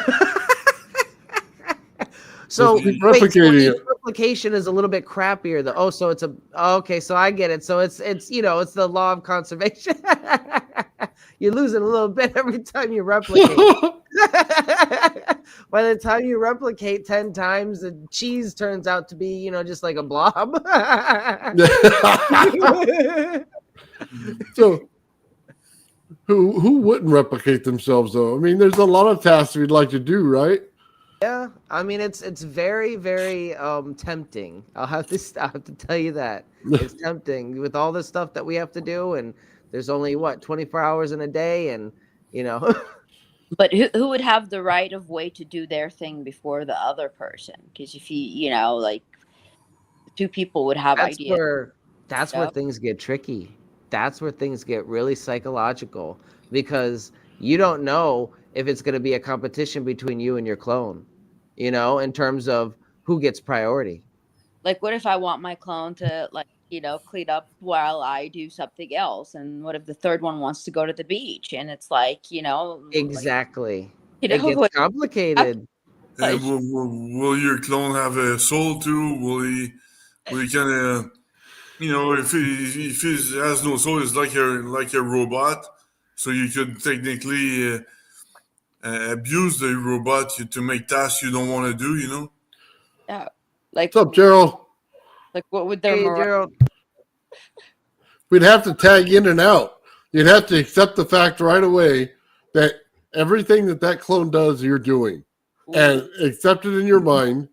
Just So keep wait, so replicating each it. replication is a little bit crappier though. Oh, so it's okay, so I get it. So it's it's the law of conservation. You're losing a little bit every time you replicate. By the time you replicate 10 times, the cheese turns out to be, just like a blob. So who wouldn't replicate themselves though? I mean, there's a lot of tasks we'd like to do, right? Yeah, I mean it's very very tempting. I'll have to tell you that it's tempting with all the stuff that we have to do, and there's only 24 hours in a day, and But who would have the right of way to do their thing before the other person? Because if like two people would have that's ideas. where that's where Stuff. things get tricky. That's where things get really psychological because you don't know if it's going to be a competition between you and your clone, in terms of who gets priority. Like, what if I want my clone to clean up while I do something else? And what if the third one wants to go to the beach? And it's Exactly. you It know, gets what, complicated. like, And will your clone have a soul too? Will he kind of, if he has no soul, it's like a robot. So you could technically abuse the robot to make tasks you don't want to do. yeah, like, What's up, Gerald? what would their Hey, morale? Gerald. We'd have to tag in and out. You'd have to accept the fact right away that everything that clone does, you're doing, and accept it in your mind.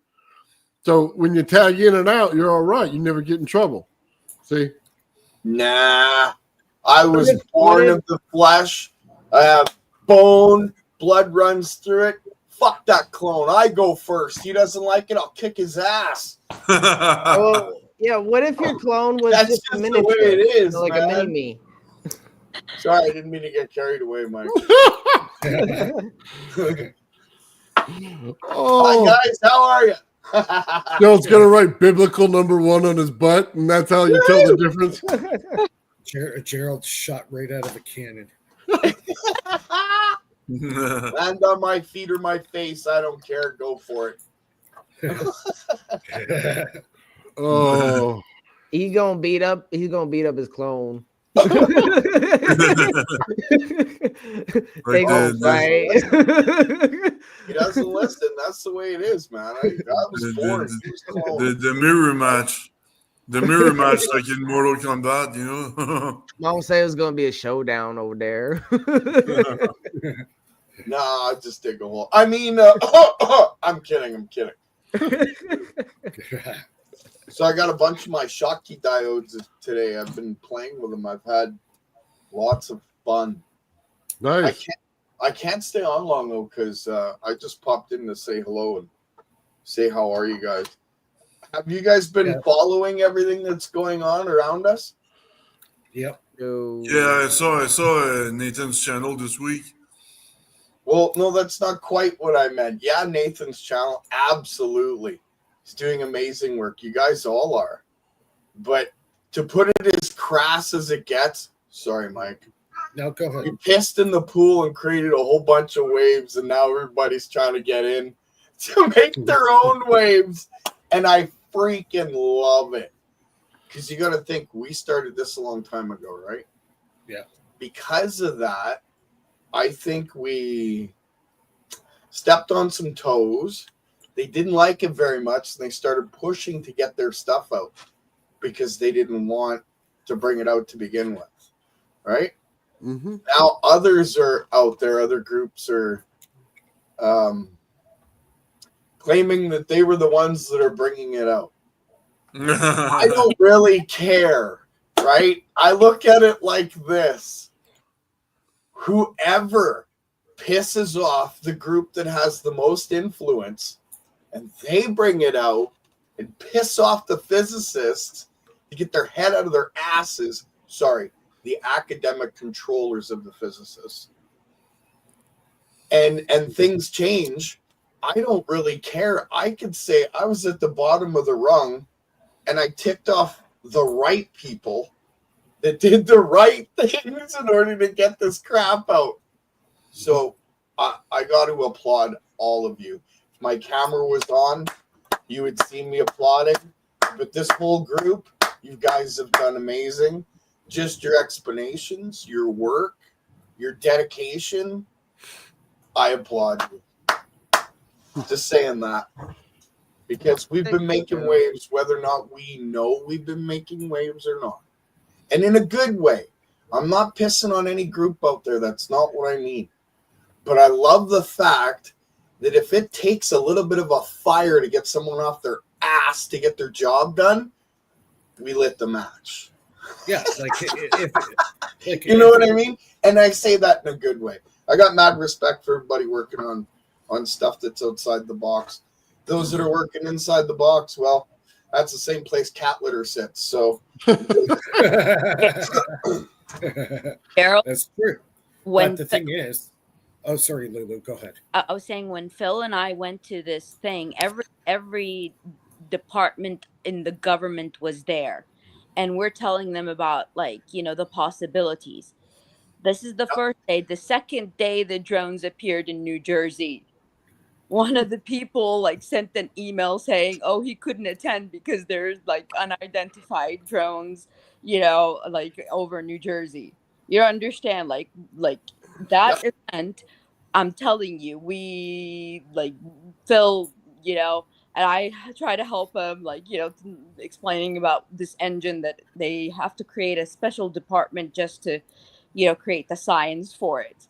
So when you tag in and out, you're all right. You never get in trouble. See? Nah, I was born of the flesh. I have bone, blood runs through it. Fuck that clone. I go first. He doesn't like it, I'll kick his ass. Oh, yeah. What if your clone was That's just a just the miniature, way it is, like a mini man. me? Sorry, I didn't mean to get carried away, Mike. Oh, Hi, guys. How are you? Gerald's gonna write biblical #1 on his butt, and that's how you tell the difference. Gerald shot right out of a cannon. Land on my feet or my face. I don't care. Go for it. Oh, He's gonna beat up his clone. Like They go the- right. He doesn't listen. That's the way it is, man. I was born. He was cloned. the mirror match. The mirror match, like in Mortal Kombat, Mom said it was gonna be a showdown over there. Nah, I just dig a hole. I mean, I'm kidding. So I got a bunch of my Schottky diodes today. I've been playing with them. I've had lots of fun. nice. I can't stay on long though because I just popped in to say hello and say how are you guys. Have you guys been following everything that's going on around us? Yep. Yeah, I saw Nathan's channel this week. Well, no, that's not quite what I meant. Yeah, Nathan's channel, absolutely. He's doing amazing work. You guys all are. But to put it as crass as it gets, sorry, Mike. Now go ahead. You pissed in the pool and created a whole bunch of waves, and now everybody's trying to get in to make their own waves. And I freaking love it. Because you got to think, we started this a long time ago, right? Yeah. Because of that, I think we stepped on some toes. They didn't like it very much, and they started pushing to get their stuff out because they didn't want to bring it out to begin with, right? Mm-hmm. Now others are out there. Other groups are claiming that they were the ones that are bringing it out. I don't really care, right? I look at it like this. Whoever pisses off the group that has the most influence and they bring it out and piss off the physicists to get their head out of their asses. Sorry, the academic controllers of the physicists. And things change. I don't really care. I could say I was at the bottom of the rung and I ticked off the right people that did the right things in order to get this crap out. So I got to applaud all of you. If my camera was on, you would see me applauding. But this whole group, you guys have done amazing. Just your explanations, your work, your dedication, I applaud you. Just saying that. Because we've been making waves, whether or not we know we've been making waves or not. And in a good way. I'm not pissing on any group out there. That's not what I mean. But I love the fact that if it takes a little bit of a fire to get someone off their ass to get their job done, we lit the match. Yeah, like you know what I mean? And I say that in a good way. I got mad respect for everybody working on stuff that's outside the box. Those that are working inside the box, well, that's the same place cat litter sits. So Daryl, that's true. But the thing is, oh, sorry, Lulu, go ahead. I was saying when Phil and I went to this thing, every department in the government was there, and we're telling them about, like, the possibilities. This is the first day. The second day the drones appeared in New Jersey, one of the people sent an email saying, oh, he couldn't attend because there's unidentified drones, over New Jersey. You understand, that event, I'm telling you, we Phil, and I try to help him, explaining about this engine that they have to create a special department just to, create the science for it.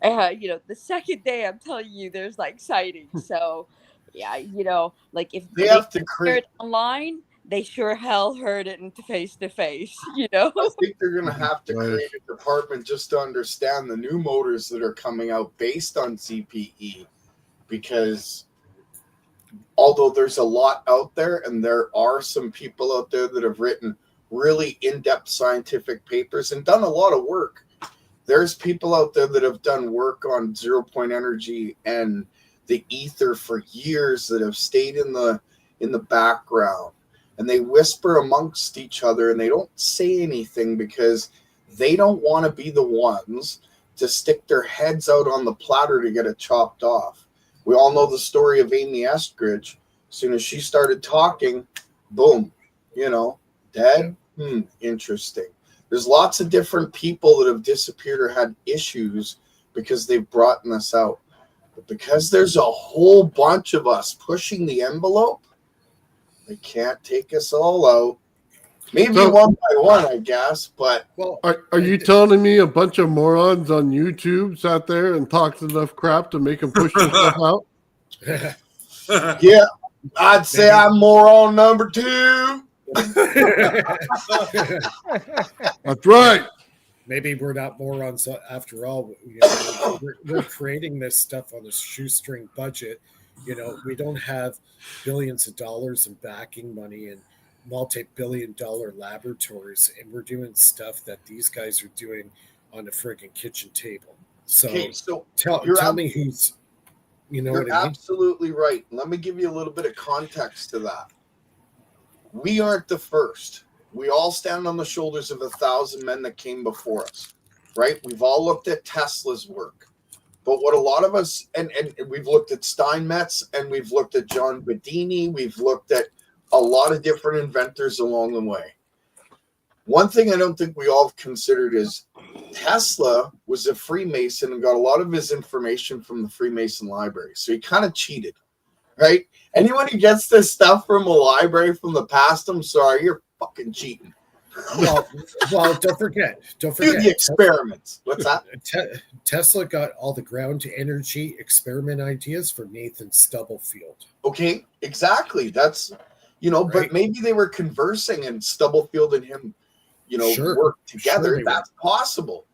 The second day, I'm telling you, there's sightings. So, yeah, if they have to create it online, they sure hell heard it face to face. I think they're gonna have to create a department just to understand the new motors that are coming out based on CPE, because although there's a lot out there, and there are some people out there that have written really in-depth scientific papers and done a lot of work. There's people out there that have done work on 0-point energy and the ether for years that have stayed in the background, and they whisper amongst each other and they don't say anything because they don't want to be the ones to stick their heads out on the platter to get it chopped off. We all know the story of Amy Eskridge. As soon as she started talking, boom, dead. Interesting. There's lots of different people that have disappeared or had issues because they've brought this out. But because there's a whole bunch of us pushing the envelope, they can't take us all out. Maybe one by one, I guess. But are you telling me a bunch of morons on YouTube sat there and talked enough crap to make them push yourself out? Yeah, I'd say I'm moron number 2. That's right. Maybe we're not morons after all. We're creating this stuff on a shoestring budget. We don't have billions of dollars in backing money and multi-billion-dollar laboratories, and we're doing stuff that these guys are doing on the friggin' kitchen table. So, tell me who's, you're what I mean? Absolutely right. Let me give you a little bit of context to that. We aren't the first. We all stand on the shoulders of 1,000 men that came before us, right? We've all looked at Tesla's work. But what a lot of us, and we've looked at Steinmetz, and we've looked at John Bedini, we've looked at a lot of different inventors along the way. One thing I don't think we all considered is Tesla was a Freemason and got a lot of his information from the Freemason library. So he kind of cheated, right? Anyone who gets this stuff from a library from the past, I'm sorry, you're fucking cheating. Well, don't forget. Do the experiments. What's that? Tesla got all the ground energy experiment ideas from Nathan Stubblefield. Okay, exactly. That's, right? But maybe they were conversing and Stubblefield and him, work together. Sure that's possible.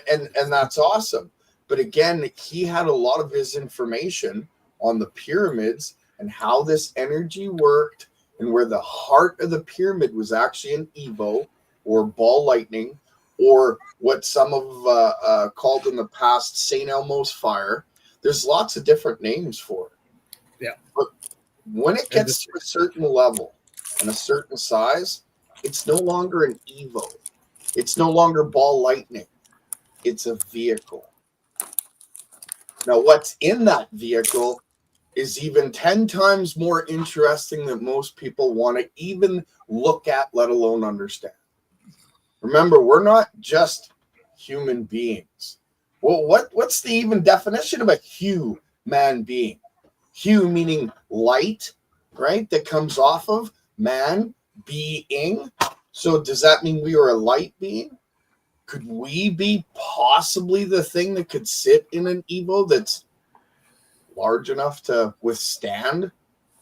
And that's awesome. But again, he had a lot of his information on the pyramids and how this energy worked, and where the heart of the pyramid was actually an Evo or ball lightning, or what some have called in the past St. Elmo's fire. There's lots of different names for it. Yeah. But when it gets to a certain level and a certain size, it's no longer an Evo. It's no longer ball lightning. It's a vehicle. Now, what's in that vehicle is even 10 times more interesting than most people want to even look at, let alone understand. Remember, we're not just human beings. Well, what's the even definition of a human being? Hue meaning light, right? That comes off of man, being. So does that mean we are a light being? Could we be possibly the thing that could sit in an Evo that's large enough to withstand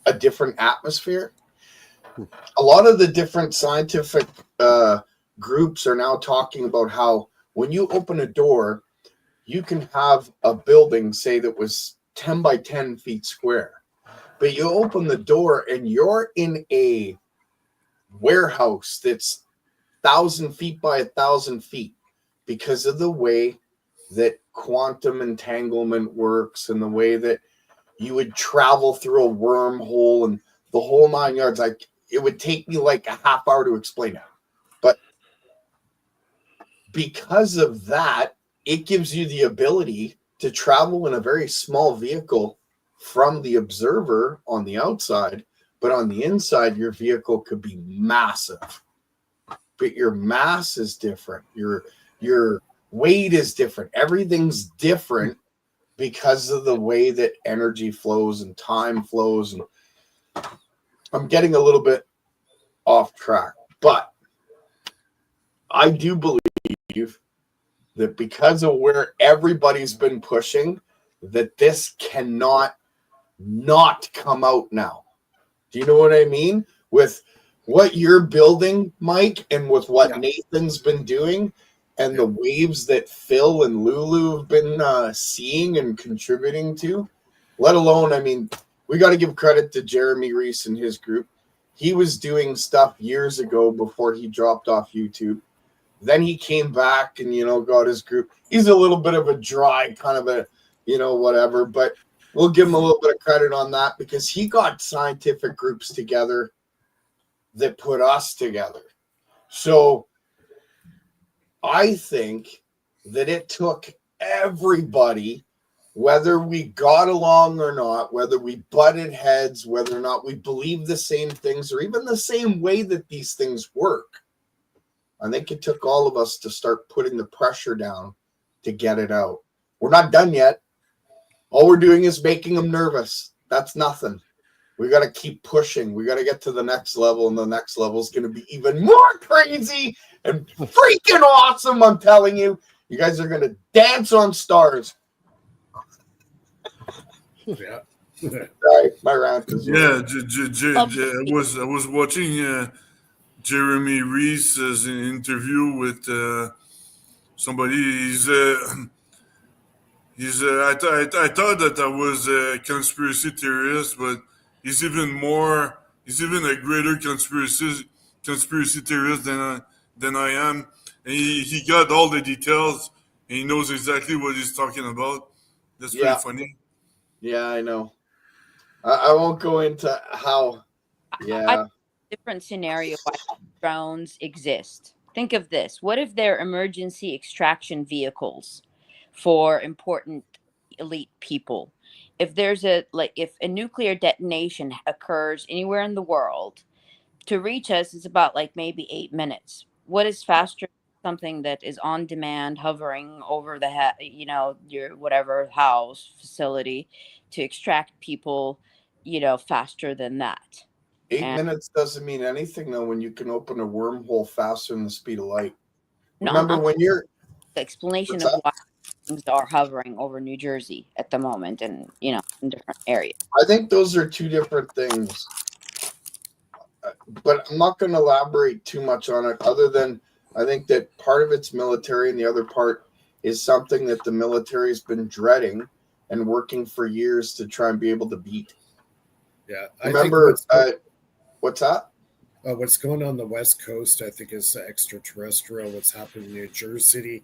a different atmosphere? A lot of the different scientific groups are now talking about how when you open a door, you can have a building, say, that was 10 by 10 feet square, but you open the door and you're in a warehouse that's 1,000 feet by 1,000 feet because of the way that quantum entanglement works and the way that you would travel through a wormhole and the whole 9 yards. Like, it would take me like a half hour to explain it. But because of that, it gives you the ability to travel in a very small vehicle from the observer on the outside, but on the inside, your vehicle could be massive. But your mass is different. Your weight is different. Everything's different because of the way that energy flows and time flows. And I'm getting a little bit off track, but I do believe that because of where everybody's been pushing, that this cannot not come out now. Do you know what I mean? With what you're building, Mike, and with what Nathan's been doing, and the waves that Phil and Lulu have been seeing and contributing to, let alone, I mean, we got to give credit to Jeremy Reese and his group. He was doing stuff years ago before he dropped off YouTube. Then he came back and, got his group. He's a little bit of a dry kind of a, whatever, but we'll give him a little bit of credit on that because he got scientific groups together that put us together. So I think that it took everybody, whether we got along or not, whether we butted heads, whether or not we believe the same things or even the same way that these things work. I think it took all of us to start putting the pressure down to get it out. We're not done yet. All we're doing is making them nervous. That's nothing. We got to keep pushing. We got to get to the next level, and the next level is going to be even more crazy and freaking awesome. I'm telling you, you guys are going to dance on stars. Yeah. Right, my rant is over. I was watching Jeremy Reese's interview with somebody. I thought that I was a conspiracy theorist, but he's even a greater conspiracy theorist than I am. And he got all the details and he knows exactly what he's talking about. That's pretty funny. Yeah, I know. I won't go into how. Yeah. Different scenario why drones exist. Think of this. What if they're emergency extraction vehicles for important elite people? If there's if a nuclear detonation occurs anywhere in the world, to reach us is about maybe 8 minutes. What is faster? Something that is on demand, hovering over the your whatever house facility to extract people, faster than that. 8 minutes doesn't mean anything though when you can open a wormhole faster than the speed of light. Remember when you're the explanation of why things are hovering over New Jersey at the moment, and in different areas. I think those are two different things, but I'm not going to elaborate too much on it. Other than I think that part of it's military, and the other part is something that the military has been dreading and working for years to try and be able to beat. Yeah, remember what's that? What's going on the West Coast, I think, is extraterrestrial. What's happening in New Jersey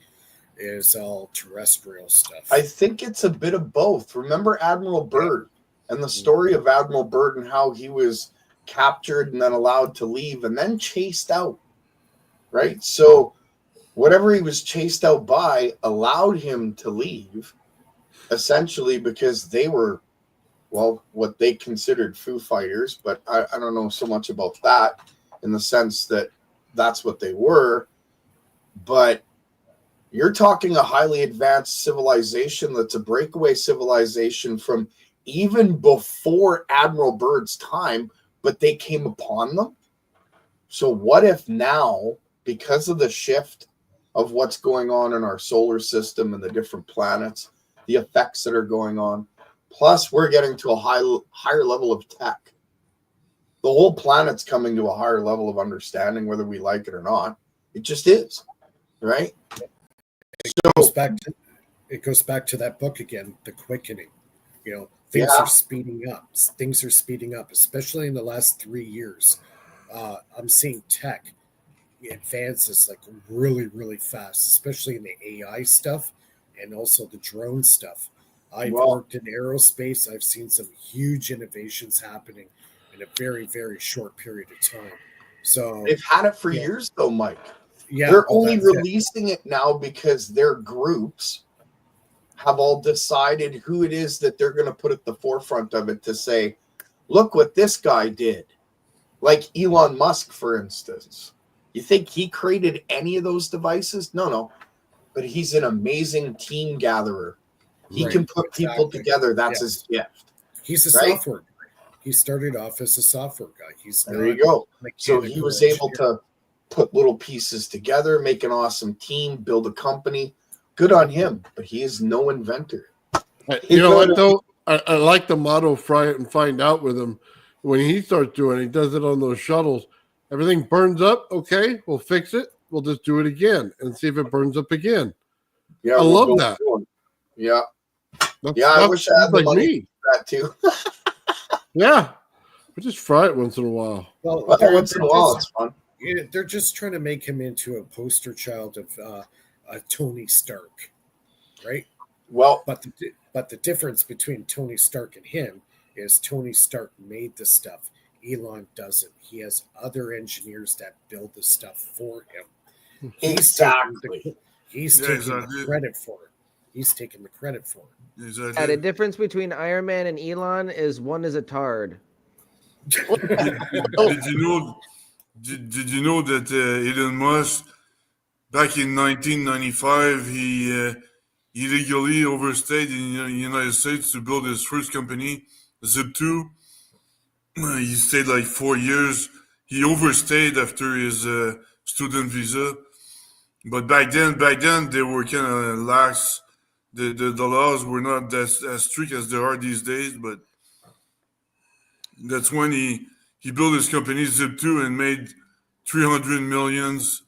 is all terrestrial stuff. I think it's a bit of both. Remember Admiral Byrd and the story of Admiral Byrd and how he was captured and then allowed to leave and then chased out, right? So whatever he was chased out by allowed him to leave, essentially because they were, well, what they considered Foo Fighters, but I don't know so much about that in the sense that that's what they were. But you're talking a highly advanced civilization that's a breakaway civilization from even before Admiral Byrd's time, but they came upon them. So what if now, because of the shift of what's going on in our solar system and the different planets, the effects that are going on, plus we're getting to a higher level of tech. The whole planet's coming to a higher level of understanding, whether we like it or not. It just is, right? It goes back to that book again, The Quickening. Things are speeding up. Things are speeding up, especially in the last 3 years. I'm seeing tech advances like really, really fast, especially in the AI stuff and also the drone stuff. I've worked in aerospace. I've seen some huge innovations happening in a very, very short period of time. So they've had it for years, though, Mike. Yeah, they're only releasing it now because their groups have all decided who it is that they're going to put at the forefront of it to say, look what this guy did. Like Elon Musk, for instance. You think he created any of those devices? No. But he's an amazing team gatherer. He can put people together. That's his gift. He's a software guy. He started off as a software guy. There you go. So he was able to put little pieces together, make an awesome team, build a company. Good on him, but he is no inventor. You know what, though? I like the motto, "Fry it and find out" with him. When he starts doing it, he does it on those shuttles. Everything burns up. Okay, we'll fix it. We'll just do it again and see if it burns up again. Yeah, I love that. Yeah. That's I wish I had the like money for that too. Yeah. We just fry it once in a while. Well, once in a while, it's fun. Yeah, they're just trying to make him into a poster child of Tony Stark, right? Well, but the difference between Tony Stark and him is Tony Stark made the stuff. Elon doesn't. He has other engineers that build the stuff for him. He's taking the credit for it. He's taking the credit for it. Exactly. Yeah, the difference between Iron Man and Elon is one is a tard. Did you know that Elon Musk, back in 1995, he illegally overstayed in the United States to build his first company, Zip2. He stayed like 4 years. He overstayed after his student visa. But back then they were kind of lax. The laws were not as strict as they are these days. But that's when he built his company Zip2 and made 300 millions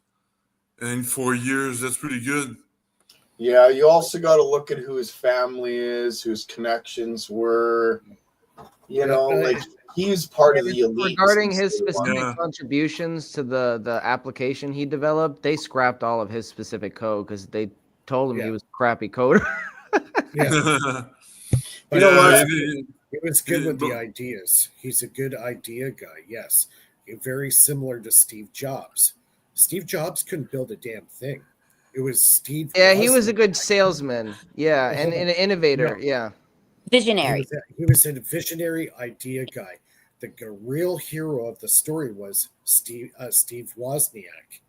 in 4 years. That's pretty good. Yeah, you also got to look at who his family is, who his connections were. Like he's part of the elite. Regarding his specific contributions to the application he developed, they scrapped all of his specific code because they told him he was a crappy coder. But what? He was good with the ideas. He's a good idea guy. Yes, very similar to Steve Jobs. Steve Jobs couldn't build a damn thing. It was Steve. Yeah, he was a good salesman. Yeah, and an innovator. Yeah. Visionary. He was a visionary idea guy. The real hero of the story was Steve Wozniak.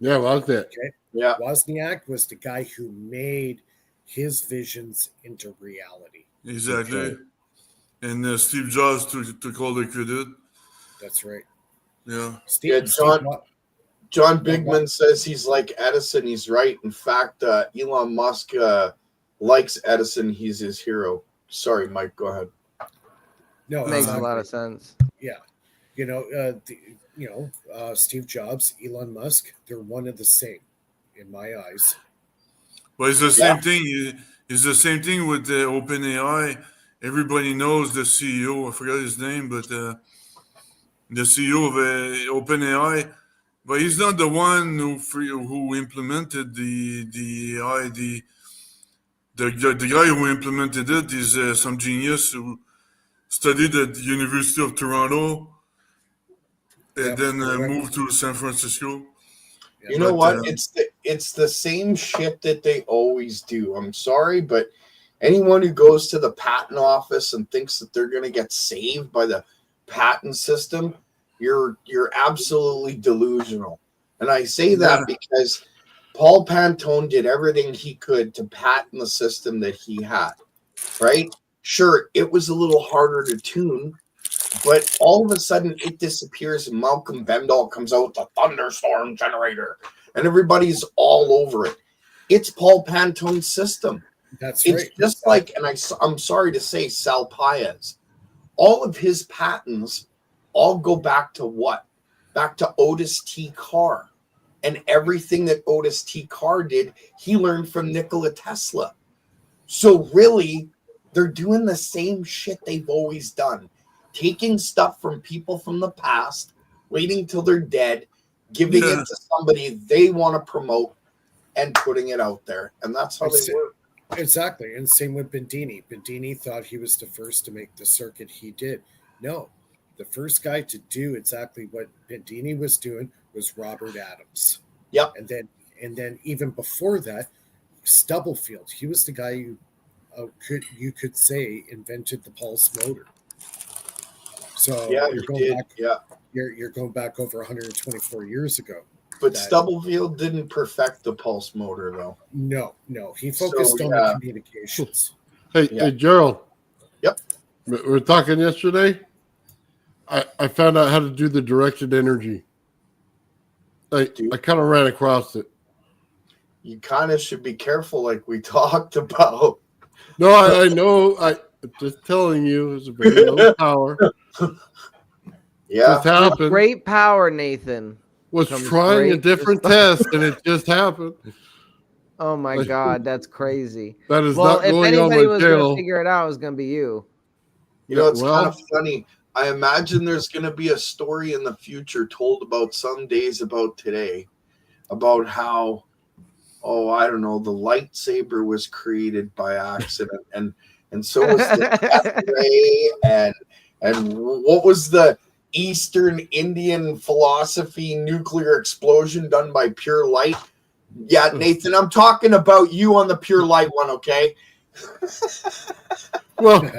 Yeah, Wozniak. Okay? Yeah, Wozniak was the guy who made his visions into reality. Exactly. Okay. And Steve Jobs took all the credit. That's right. Yeah. Yeah, John Bigman says he's like Edison. He's right. In fact, Elon Musk likes Edison. He's his hero. Sorry, Mike. Go ahead. No, Makes exactly. a lot of sense. Yeah. Steve Jobs, Elon Musk, they're one of the same in my eyes. But it's the same thing. It's the same thing with the OpenAI. Everybody knows the CEO. I forgot his name, but the CEO of OpenAI. But he's not the one who implemented the AI. The guy who implemented it is some genius who studied at the University of Toronto and then moved to San Francisco. You know what? It's the same shit that they always do. I'm sorry, but anyone who goes to the patent office and thinks that they're going to get saved by the patent system, you're absolutely delusional. And I say that because Paul Pantone did everything he could to patent the system that he had, right? Sure, it was a little harder to tune, but all of a sudden it disappears and Malcolm Bendall comes out with the thunderstorm generator and everybody's all over it. It's Paul Pantone's system. That's it's right. Just like, and I'm sorry to say, Sal Paez, all of his patents all go back to what? Back to Otis T. Carr. And everything that Otis T. Carr did, he learned from Nikola Tesla. So really, they're doing the same shit they've always done. Taking stuff from people from the past, waiting till they're dead, giving it to somebody they want to promote, and putting it out there. And that's how they work. Exactly. And same with Bandini. Bandini thought he was the first to make the circuit he did. No. The first guy to do exactly what Bandini was doing was Robert Adams. Yep. And then even before that, Stubblefield. He was the guy who could say invented the pulse motor. So you're going back over 124 years ago. But Stubblefield didn't perfect the pulse motor, though. No, he focused on the communications. Hey, Gerald. Yep. We were talking yesterday. I found out how to do the directed energy. I kind of ran across it. You kind of should be careful, like we talked about. No, I know. I'm just telling you, it's a very low power. Yeah. Just happened. Great power, Nathan. Was trying a different test, and it just happened. Oh my God, that's crazy. That is well, not if going on anybody my was tail. going to figure it out, it was going to be you. You know, it's kind of funny. I imagine there's going to be a story in the future told about some days about today, about how, I don't know, the lightsaber was created by accident, and so was the death ray, and what was the Eastern Indian philosophy nuclear explosion done by pure light? Yeah, Nathan, I'm talking about you on the pure light one, okay? Well,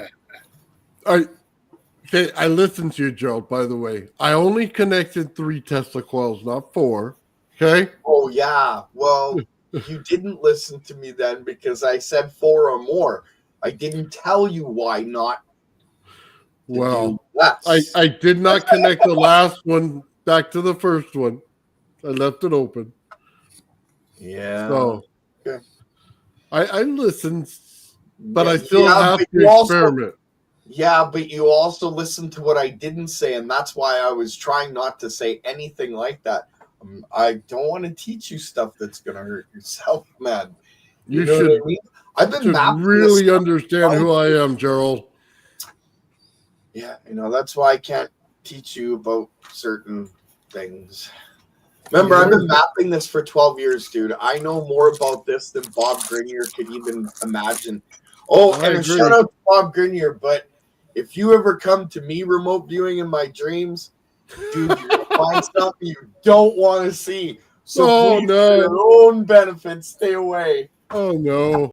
I listened to you, Gerald, by the way. I only connected 3 Tesla coils, not 4. Okay? Oh, yeah. Well, you didn't listen to me then because I said 4 or more. I didn't tell you why not. Well, I did not connect the last one back to the first one. I left it open. Yeah. So I listened, but I still have to experiment. Yeah, but you also listened to what I didn't say, and that's why I was trying not to say anything like that. I don't want to teach you stuff that's going to hurt yourself, man. You know should, I've been really understand who I am, Gerald. Yeah, that's why I can't teach you about certain things. Remember, I've been mapping this for 12 years, dude. I know more about this than Bob Grenier could even imagine. Oh, and a shout out to Bob Grenier, but if you ever come to me remote viewing in my dreams, dude, you're going to find something you don't want to see. So please, for your own benefit, stay away. Oh, no.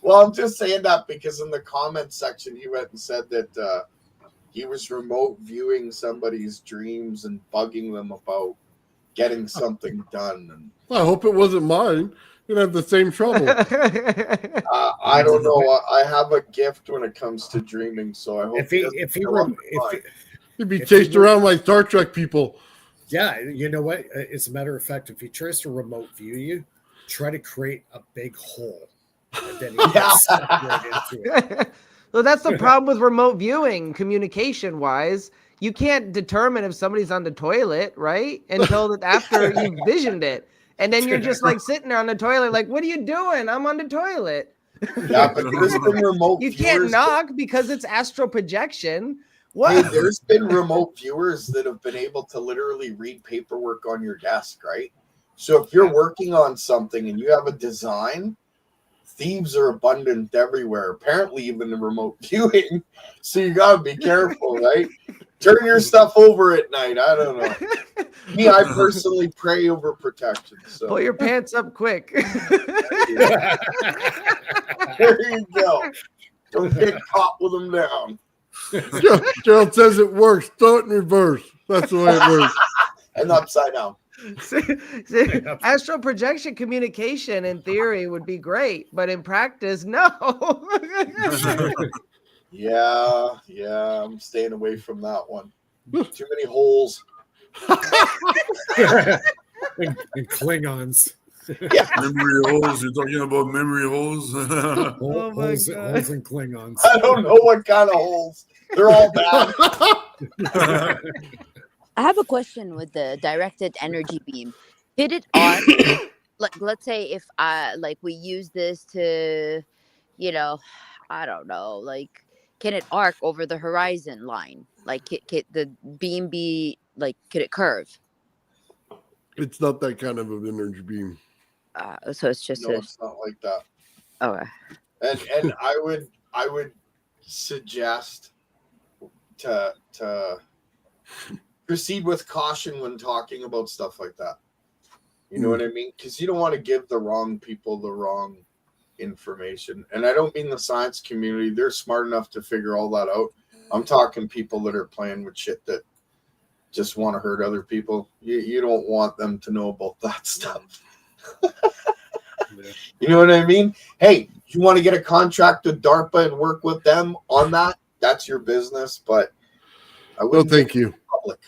Well, I'm just saying that because in the comments section, he went and said that he was remote viewing somebody's dreams and bugging them about getting something done. And I hope it wasn't mine. You'd have the same trouble. I don't know. I have a gift when it comes to dreaming, so I hope You'd be chased around like Star Trek people. Yeah, you know what? As a matter of fact, if he tries to remote view you, try to create a big hole, and then he gets sucked right into it. Well, that's the problem with remote viewing, communication wise. You can't determine if somebody's on the toilet, right? Until after you've visioned it. And then you're just like sitting there on the toilet, like, what are you doing? I'm on the toilet. Yeah, but there's been remote You viewers can't knock because it's astral projection. What? Hey, there's been remote viewers that have been able to literally read paperwork on your desk, right? So if you're working on something and you have a design, thieves are abundant everywhere. Apparently, even in remote viewing. So you gotta be careful, right? Turn your stuff over at night. I don't know. Me, I personally pray over protection. So Pull your pants up quick. there you go. Don't get caught with them down. Gerald says it works. Throw it in reverse. That's the way it works. And upside down. See, astral projection communication in theory would be great, but in practice, no. Yeah, I'm staying away from that one. Too many holes. and Klingons. Yeah. Memory holes. You're talking about memory holes. Oh my holes God. and Klingons. I don't know what kind of holes. They're all bad. I have a question with the directed energy beam. Did it arc? Like, let's say if we use this to, I don't know, like, can it arc over the horizon line? Like, could the beam be like, could it curve? It's not that kind of an energy beam. So it's just No, it's not like that. Okay. And I would suggest to proceed with caution when talking about stuff like that. You know what I mean? Because you don't want to give the wrong people the wrong information. And I don't mean the science community. They're smart enough to figure all that out. I'm talking people that are playing with shit that just want to hurt other people. You don't want them to know about that stuff. You know what I mean? Hey, you want to get a contract with DARPA and work with them on that? That's your business, but I No, wouldn't thank you. public.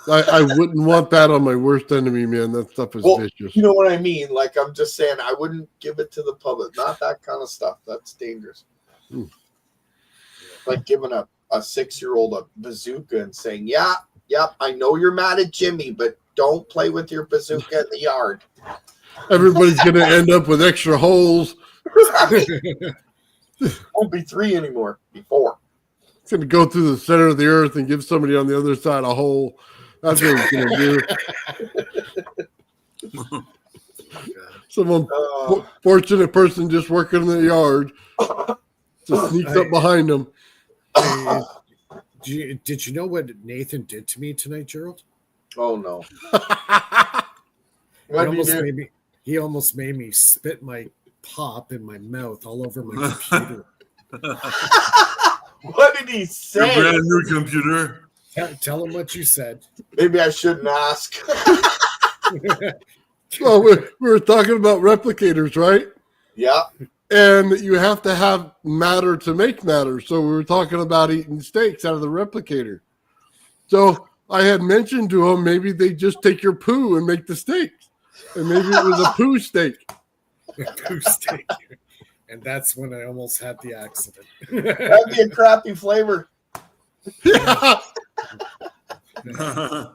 I wouldn't want that on my worst enemy, man. That stuff is vicious. You know what I mean? Like, I'm just saying, I wouldn't give it to the public. Not that kind of stuff. That's dangerous. Like giving a 6-year-old a bazooka and saying, yep, I know you're mad at Jimmy, but don't play with your bazooka in the yard. Everybody's going to end up with extra holes. Won't be 3 anymore. Be 4. It's going to go through the center of the earth and give somebody on the other side a hole. That's what he's going to do. Some fortunate person just working in the yard just sneaks up behind them. Did you know what Nathan did to me tonight, Gerald? Oh, no. He almost made me spit my pop in my mouth all over my computer. What did he say? Your brand new computer. Tell him what you said. Maybe I shouldn't ask. Well, we were talking about replicators, right? Yeah. And you have to have matter to make matter. So we were talking about eating steaks out of the replicator. So I had mentioned to him maybe they just take your poo and make the steaks. And maybe it was a poo steak. Poo steak. And that's when I almost had the accident. That'd be a crappy flavor. Yeah. No,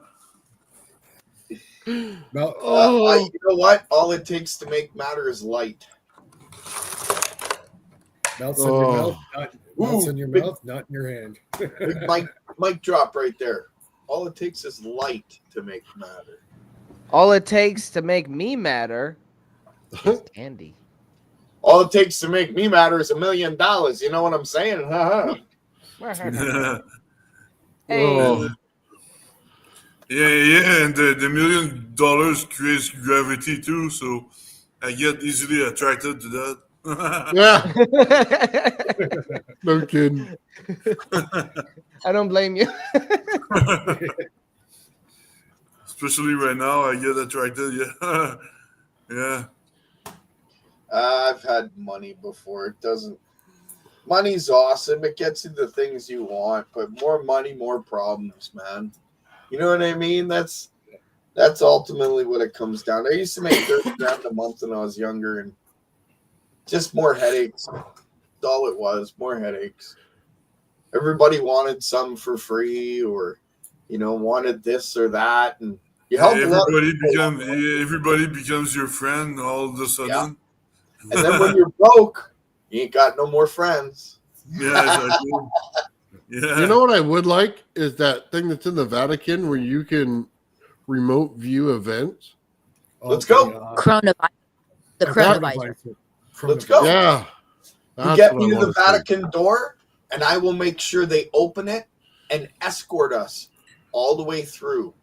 You know what? All it takes to make matter is light. melts in your mouth, melts in your mouth, not in your hand. Big mic drop right there. All it takes is light to make matter. All it takes to make me matter is candy. All it takes to make me matter is $1 million. You know what I'm saying? Hey. Yeah, and the $1 million creates gravity too, so I get easily attracted to that. Yeah. No kidding. I don't blame you. Especially right now, I get attracted. Yeah, yeah. I've had money before. It doesn't. Money's awesome. It gets you the things you want, but more money, more problems, man. You know what I mean? That's ultimately what it comes down to. I used to make 30 grand a month when I was younger, and just more headaches. That's all it was, more headaches. Everybody wanted some for free, or wanted this or that, and you help a lot of people. Everybody becomes your friend all of a Yeah. sudden. And then when you're broke, you ain't got no more friends. Yeah, exactly. Yeah. You know what I would like is that thing that's in the Vatican where you can remote view events. Let's go. Coronavirus. The coronavirus. Let's go. Yeah. You get me to the Vatican door, and I will make sure they open it and escort us all the way through.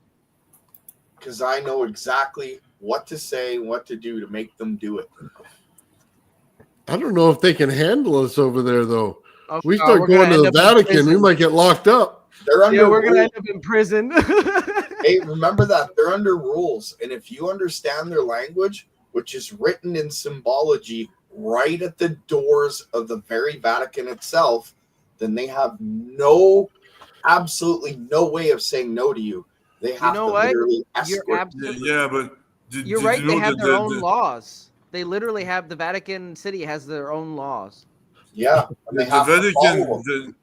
Because I know exactly what to say and what to do to make them do it. I don't know if they can handle us over there, though. Oh, we start going to the Vatican, we might get locked up. They're under we're going to end up in prison. Hey, remember that. They're under rules. And if you understand their language, which is written in symbology right at the doors of the very Vatican itself, then they have absolutely no way of saying no to you. They have to literally escort you. Yeah, but you're right. They have their own laws. They literally have, the Vatican City has their own laws. Yeah. The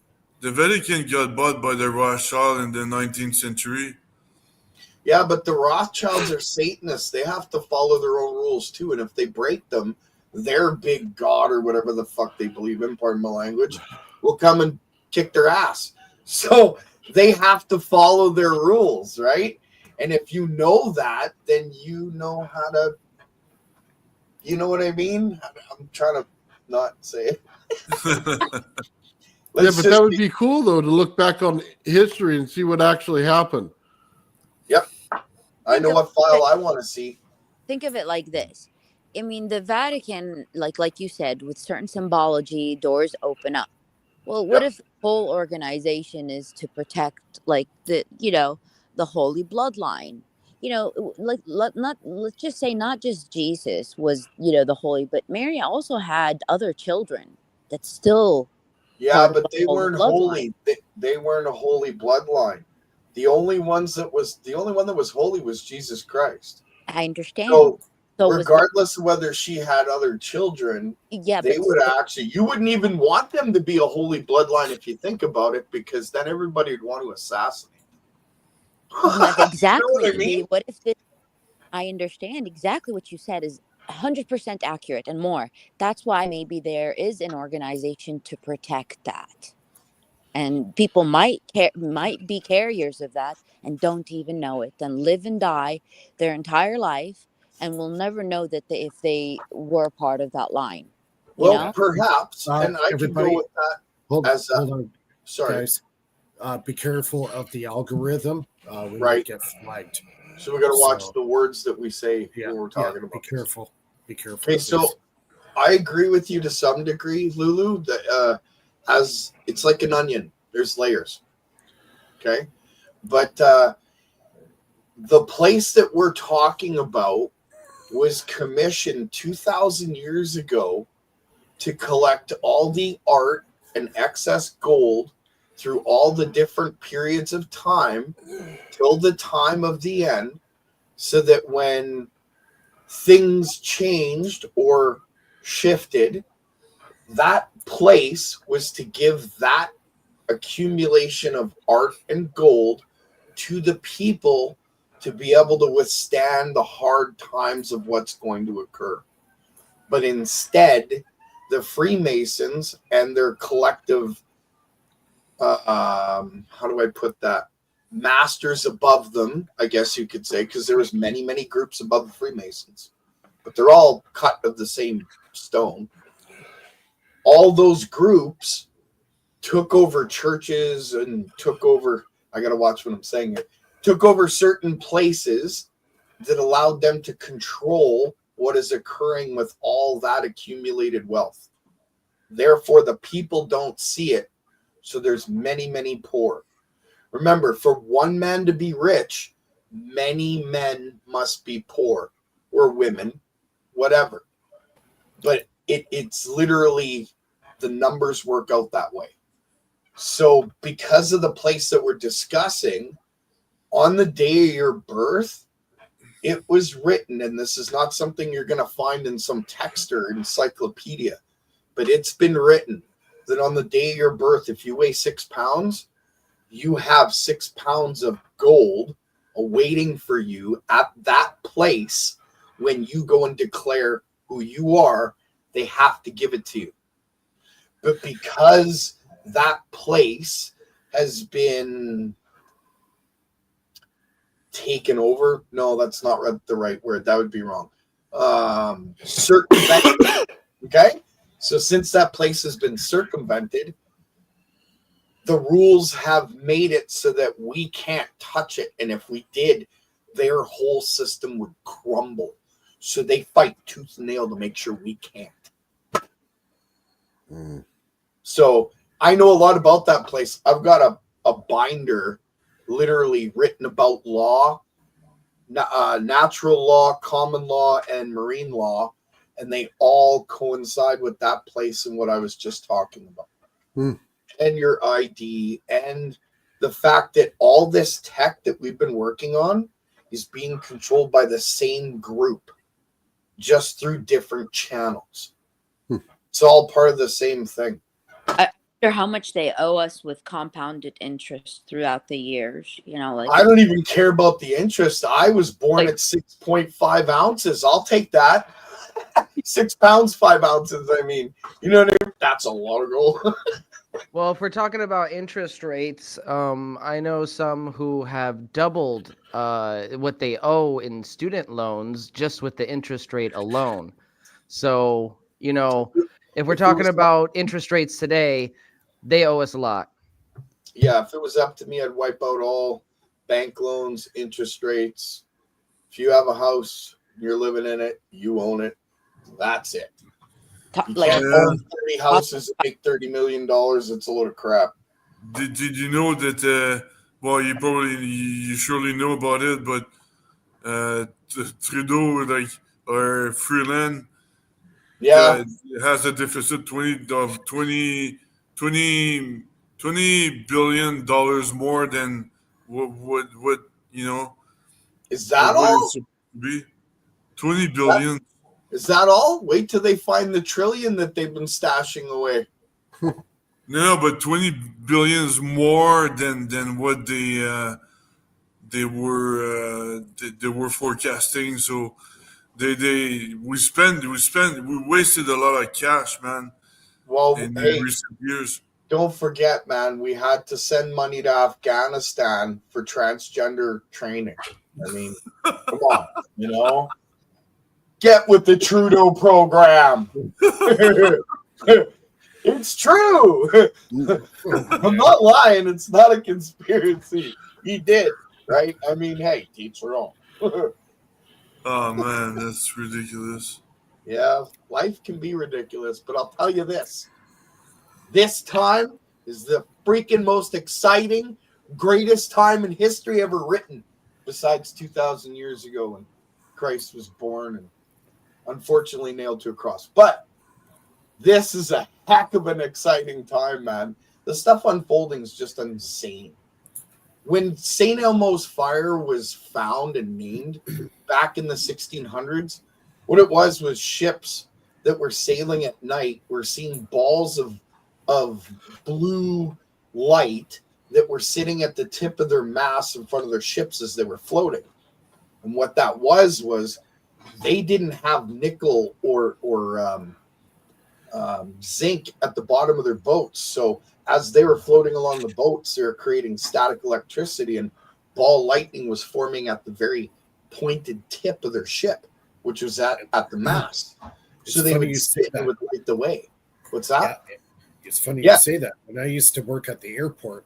Vatican got bought by the Rothschild in the 19th century. Yeah, but the Rothschilds are Satanists. They have to follow their own rules too. And if they break them, their big god or whatever the fuck they believe in, pardon my language, will come and kick their ass. So they have to follow their rules, right? And if you know that, then you know how to, you know what I mean? I'm trying to not say it. That would be cool, though, to look back on history and see what actually happened. Yep. I know what file I want to see. Think of it like this. I mean, the Vatican, like you said, with certain symbology, doors open up. Well, what if the whole organization is to protect, the Holy Bloodline? Let's just say not just Jesus was, the holy, but Mary also had other children that still. Yeah, but they weren't holy. They weren't a holy bloodline. The only one that was holy was Jesus Christ. I understand. So regardless of whether she had other children, they would you wouldn't even want them to be a holy bloodline if you think about it, because then everybody would want to assassinate. Exactly. You know what I mean? What if I understand exactly what you said is 100% accurate and more. That's why maybe there is an organization to protect that. And people might be carriers of that and don't even know it, and live and die their entire life and will never know that if they were part of that line. Perhaps, and I can go with that. Hold on. Sorry. Guys. Be careful of the algorithm. We right. Get flagged. So we got to watch the words that we say when we're talking about. Be careful. Be careful. Okay, so I agree with you to some degree, Lulu. That it's like an onion. There's layers. Okay, but the place that we're talking about was commissioned 2,000 years ago to collect all the art and excess gold through all the different periods of time till the time of the end, so that when things changed or shifted, that place was to give that accumulation of art and gold to the people to be able to withstand the hard times of what's going to occur. But instead, the Freemasons and their collective, how do I put that? Masters above them, I guess you could say, because there was many, many groups above the Freemasons, but they're all cut of the same stone. All those groups took over churches and took over, I got to watch what I'm saying here, took over certain places that allowed them to control what is occurring with all that accumulated wealth. Therefore, the people don't see it. So there's many, many poor. Remember, for one man to be rich, many men must be poor, or women, whatever. But it's literally the numbers work out that way. So because of the place that we're discussing, on the day of your birth, it was written, and this is not something you're going to find in some text or encyclopedia, but it's been written that on the day of your birth, if you weigh 6 pounds, you have 6 pounds of gold awaiting for you at that place. When you go and declare who you are, they have to give it to you. But because that place has been taken over, no, that's not the right word. That would be wrong. Circumvented. Okay? So since that place has been circumvented, the rules have made it so that we can't touch it. And if we did, their whole system would crumble. So they fight tooth and nail to make sure we can't. So I know a lot about that place. I've got a binder literally written about law, natural law, common law, and marine law. And they all coincide with that place and what I was just talking about. And your ID, and the fact that all this tech that we've been working on is being controlled by the same group, just through different channels. It's all part of the same thing. I wonder how much they owe us with compounded interest throughout the years. You know, like I don't even care about the interest. I was born at 6.5 ounces. I'll take that. 6 pounds, 5 ounces. I mean, you know what I mean? That's a lot of gold. Well, if we're talking about interest rates, I know some who have doubled what they owe in student loans just with the interest rate alone. So, you know, if we're talking about interest rates today, they owe us a lot. Yeah, if it was up to me, I'd wipe out all bank loans, interest rates. If you have a house, you're living in it, you own it. That's it. You can't own 30 houses and make $30 million. It's a load of crap. Did you know that? Well, you surely know about it, but Trudeau, or Freeland, has a deficit $20 billion more than what you know. Is that all? Be $20 billion. Is that all? Wait till they find the trillion that they've been stashing away. No, but 20 billion is more than what they were forecasting. So we wasted a lot of cash, man. Well, in recent years. Don't forget, man, we had to send money to Afghanistan for transgender training. I mean, come on, you know. Get with the Trudeau program. It's true. I'm not lying. It's not a conspiracy. He did, right? I mean, hey, teach your own. Oh, man, that's ridiculous. Yeah, life can be ridiculous, but I'll tell you this. This time is the freaking most exciting, greatest time in history ever written, besides 2,000 years ago when Christ was born and unfortunately nailed to a cross. But this is a heck of an exciting time, man. The stuff unfolding is just insane. When St. Elmo's fire was found and named back in the 1600s, what it was ships that were sailing at night were seeing balls of blue light that were sitting at the tip of their masts in front of their ships as they were floating. And what that was they didn't have nickel or zinc at the bottom of their boats. So as they were floating along the boats, they were creating static electricity, and ball lightning was forming at the very pointed tip of their ship, which was at the mast. So they would light the way. What's that? Yeah, it's funny you say that. When I used to work at the airport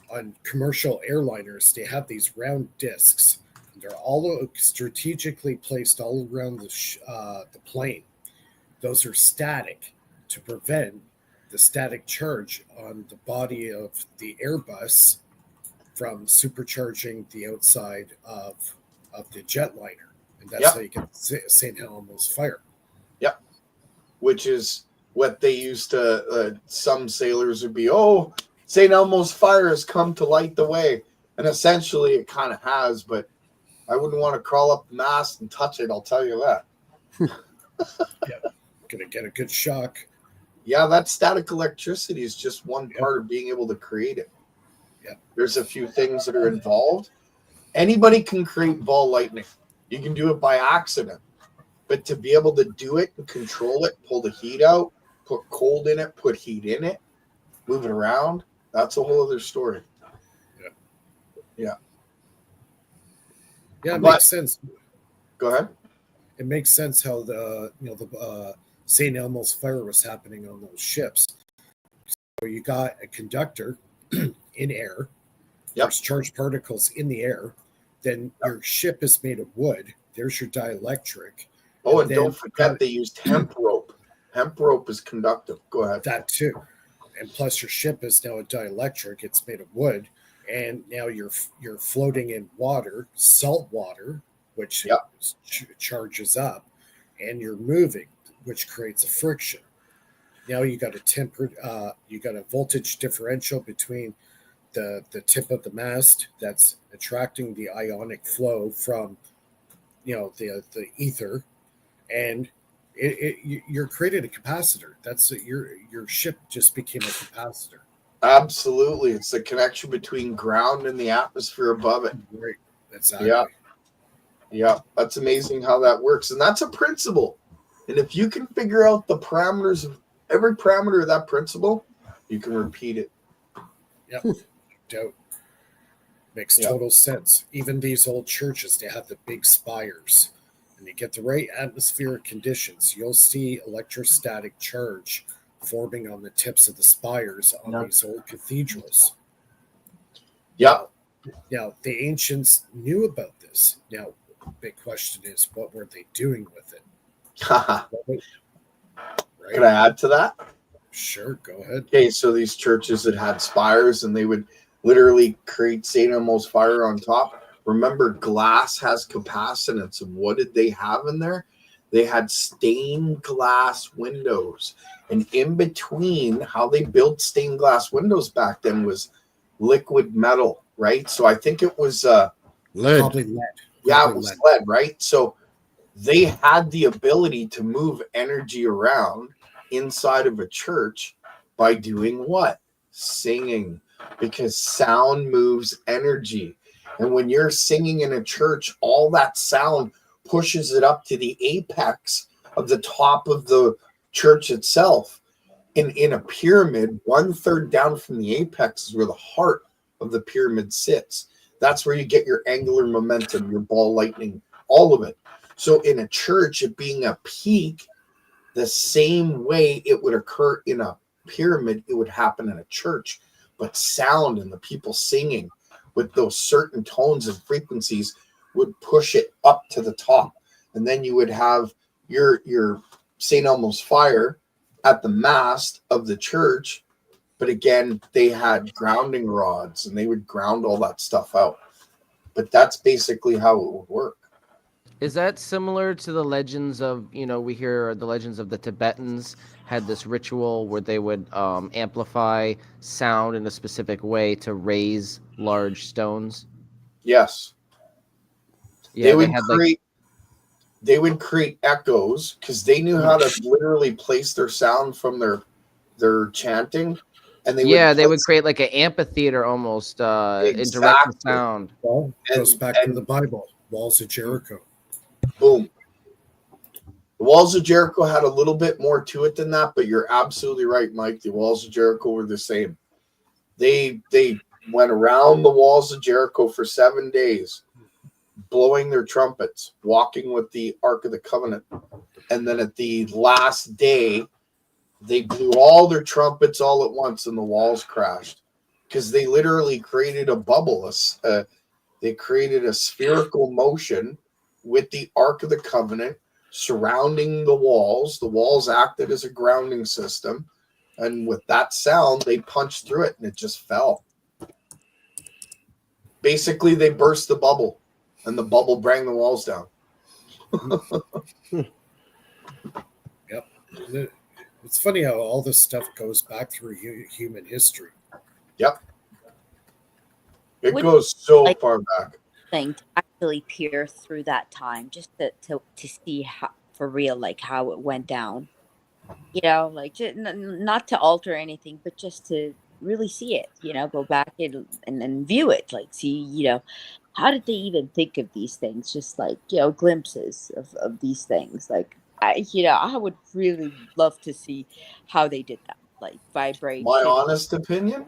on commercial airliners, they have these round discs. They're all strategically placed all around the plane. Those are static to prevent the static charge on the body of the Airbus from supercharging the outside of the jetliner. And that's how you get St. Elmo's fire. Yep. Which is what they used to, some sailors would be, oh, St. Elmo's fire has come to light the way. And essentially it kind of has, but I wouldn't want to crawl up the mast and touch it, I'll tell you that. Gonna get a good shock. Yeah, that static electricity is just one part of being able to create it. Yeah. There's a few things that are involved. Anybody can create ball lightning. You can do it by accident. But to be able to do it and control it, pull the heat out, put cold in it, put heat in it, move it around, that's a whole other story. Yeah. Yeah, it But- makes sense. Go ahead. It makes sense how the St. Elmo's fire was happening on those ships. So you got a conductor in air. Yep. There's charged particles in the air. Then your ship is made of wood. There's your dielectric. Oh, And and don't then- forget they used hemp rope. Hemp rope is conductive. Go ahead. That too. And plus your ship is now a dielectric. It's made of wood. And now you're floating in water, salt water, which Yep. charges up, and you're moving, which creates a friction. Now you got a voltage differential between the tip of the mast that's attracting the ionic flow from the ether, and you're creating a capacitor. That's your ship just became a capacitor. Absolutely. It's the connection between ground and the atmosphere above it. Right. Exactly. Yeah. Yeah. That's amazing how that works. And that's a principle. And if you can figure out the parameters of every parameter of that principle, you can repeat it. Yep. Doubt. Makes Yeah. total sense. Even these old churches, they have the big spires. And you get the right atmospheric conditions, you'll see electrostatic charge forming on the tips of the spires on these old cathedrals. Yeah. Now, the ancients knew about this. Now, big question is, what were they doing with it? Right? Can I add to that? Sure, go ahead. Okay, so these churches that had spires and they would literally create St. Elmo's fire on top. Remember, glass has capacitance. And what did they have in there? They had stained glass windows. And in between, how they built stained glass windows back then was liquid metal, right? So I think it was Lead. Probably lead. yeah, Probably it was lead, right? So they had the ability to move energy around inside of a church by doing what? Singing, because sound moves energy. And when you're singing in a church, all that sound pushes it up to the apex of the top of the church itself. In a pyramid, 1/3 down from the apex is where the heart of the pyramid sits. That's where you get your angular momentum, your ball lightning, all of it. So in a church, it being a peak, the same way it would occur in a pyramid, it would happen in a church. But sound and the people singing with those certain tones and frequencies would push it up to the top. And then you would have your St. Elmo's fire at the mast of the church. But again, they had grounding rods and they would ground all that stuff out. But that's basically how it would work. Is that similar to the legends of, we hear the legends of the Tibetans had this ritual where they would amplify sound in a specific way to raise large stones? Yes. Yeah, they would had they would create echoes because they knew how to literally place their sound from their chanting. And they would create like an amphitheater almost in direct Exactly. sound. Well, goes back to the Bible, walls of Jericho. Boom. The walls of Jericho had a little bit more to it than that, but you're absolutely right, Mike. The walls of Jericho were the same. They went around the walls of Jericho for 7 days, blowing their trumpets, walking with the Ark of the Covenant. And then at the last day, they blew all their trumpets all at once and the walls crashed because they literally created a bubble. They created a spherical motion with the Ark of the Covenant surrounding the walls. The walls acted as a grounding system. And with that sound, they punched through it and it just fell. Basically, they burst the bubble and the bubble brought the walls down. Yep. It's funny how all this stuff goes back through human history. Yep. It Would goes so like far back. thing to actually peer through that time just to see how for real like how it went down. Like not to alter anything, but just to really see it. Go back and view it. Like see, how did they even think of these things? Just like glimpses of these things. Like I would really love to see how they did that. Like My vibration. honest opinion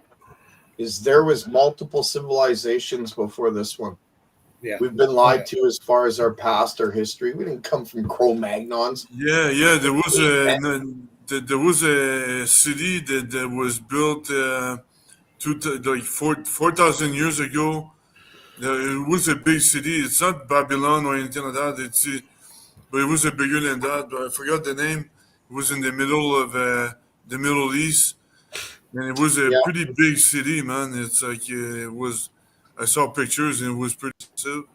is there was multiple civilizations before this one. Yeah. We've been lied to as far as our past, our history. We didn't come from Cro-Magnons. Yeah. There was a city that was built like 4,000 years ago. It was a big city. It's not Babylon or anything like that. But it was a bigger than that. But I forgot the name. It was in the middle of the Middle East, and it was a Yeah. pretty big city, man. It's like it was. I saw pictures, and it was pretty sick.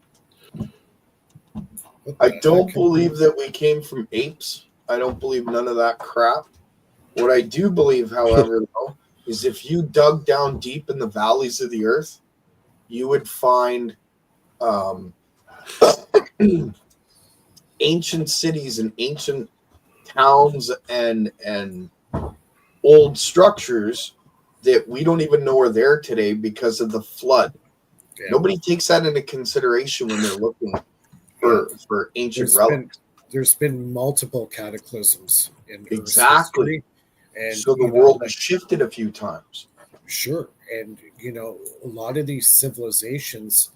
I don't believe that we came from apes. I don't believe none of that crap. What I do believe, however, though, is if you dug down deep in the valleys of the earth, you would find ancient cities and ancient towns and old structures that we don't even know are there today because of the flood. Yeah. Nobody takes that into consideration when they're looking for ancient relics. There's been multiple cataclysms in Exactly. Earth's history, and so the world has shifted a few times. Sure. And a lot of these civilizations,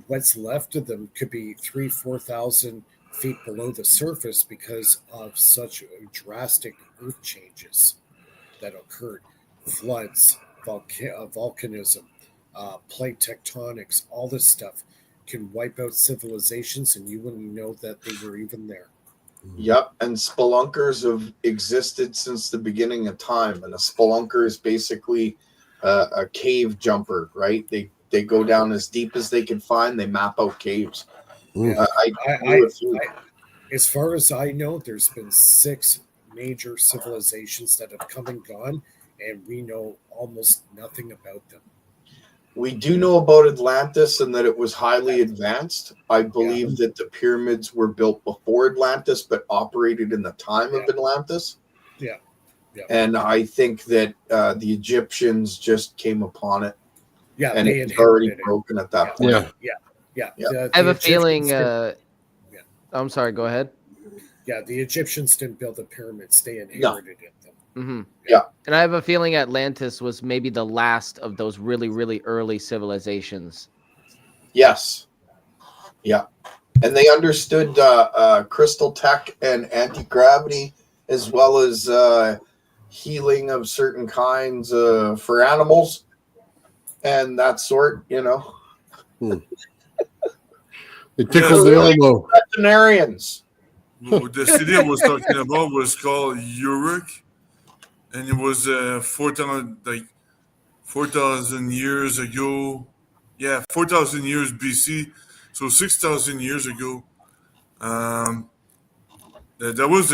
what's left of them could be 4,000 feet below the surface because of such drastic earth changes that occurred. Floods, volcanism, plate tectonics, all this stuff can wipe out civilizations and you wouldn't know that they were even there. Yep, and spelunkers have existed since the beginning of time, and a spelunker is basically a cave jumper, right? They go down as deep as they can find. They map out caves. As far as I know, there's been 6 major civilizations that have come and gone, and we know almost nothing about them. We do know about Atlantis and that it was highly advanced. I believe that the pyramids were built before Atlantis, but operated in the time of Atlantis. Yeah. And I think that the Egyptians just came upon it. Yeah, and it was already broken at that point. Yeah. I have a feeling. I'm sorry. Go ahead. Yeah, the Egyptians didn't build the pyramids; they inherited them. Mm-hmm. Yeah, and I have a feeling Atlantis was maybe the last of those really, really early civilizations. Yes. Yeah, and they understood crystal tech and anti-gravity, as well as healing of certain kinds for animals and that sort. They tickled the elbow. Veterinarians. The city I was talking about was called Uruk, and it was 4,000 years ago. Yeah, 4,000 years BC. So 6,000 years ago. That was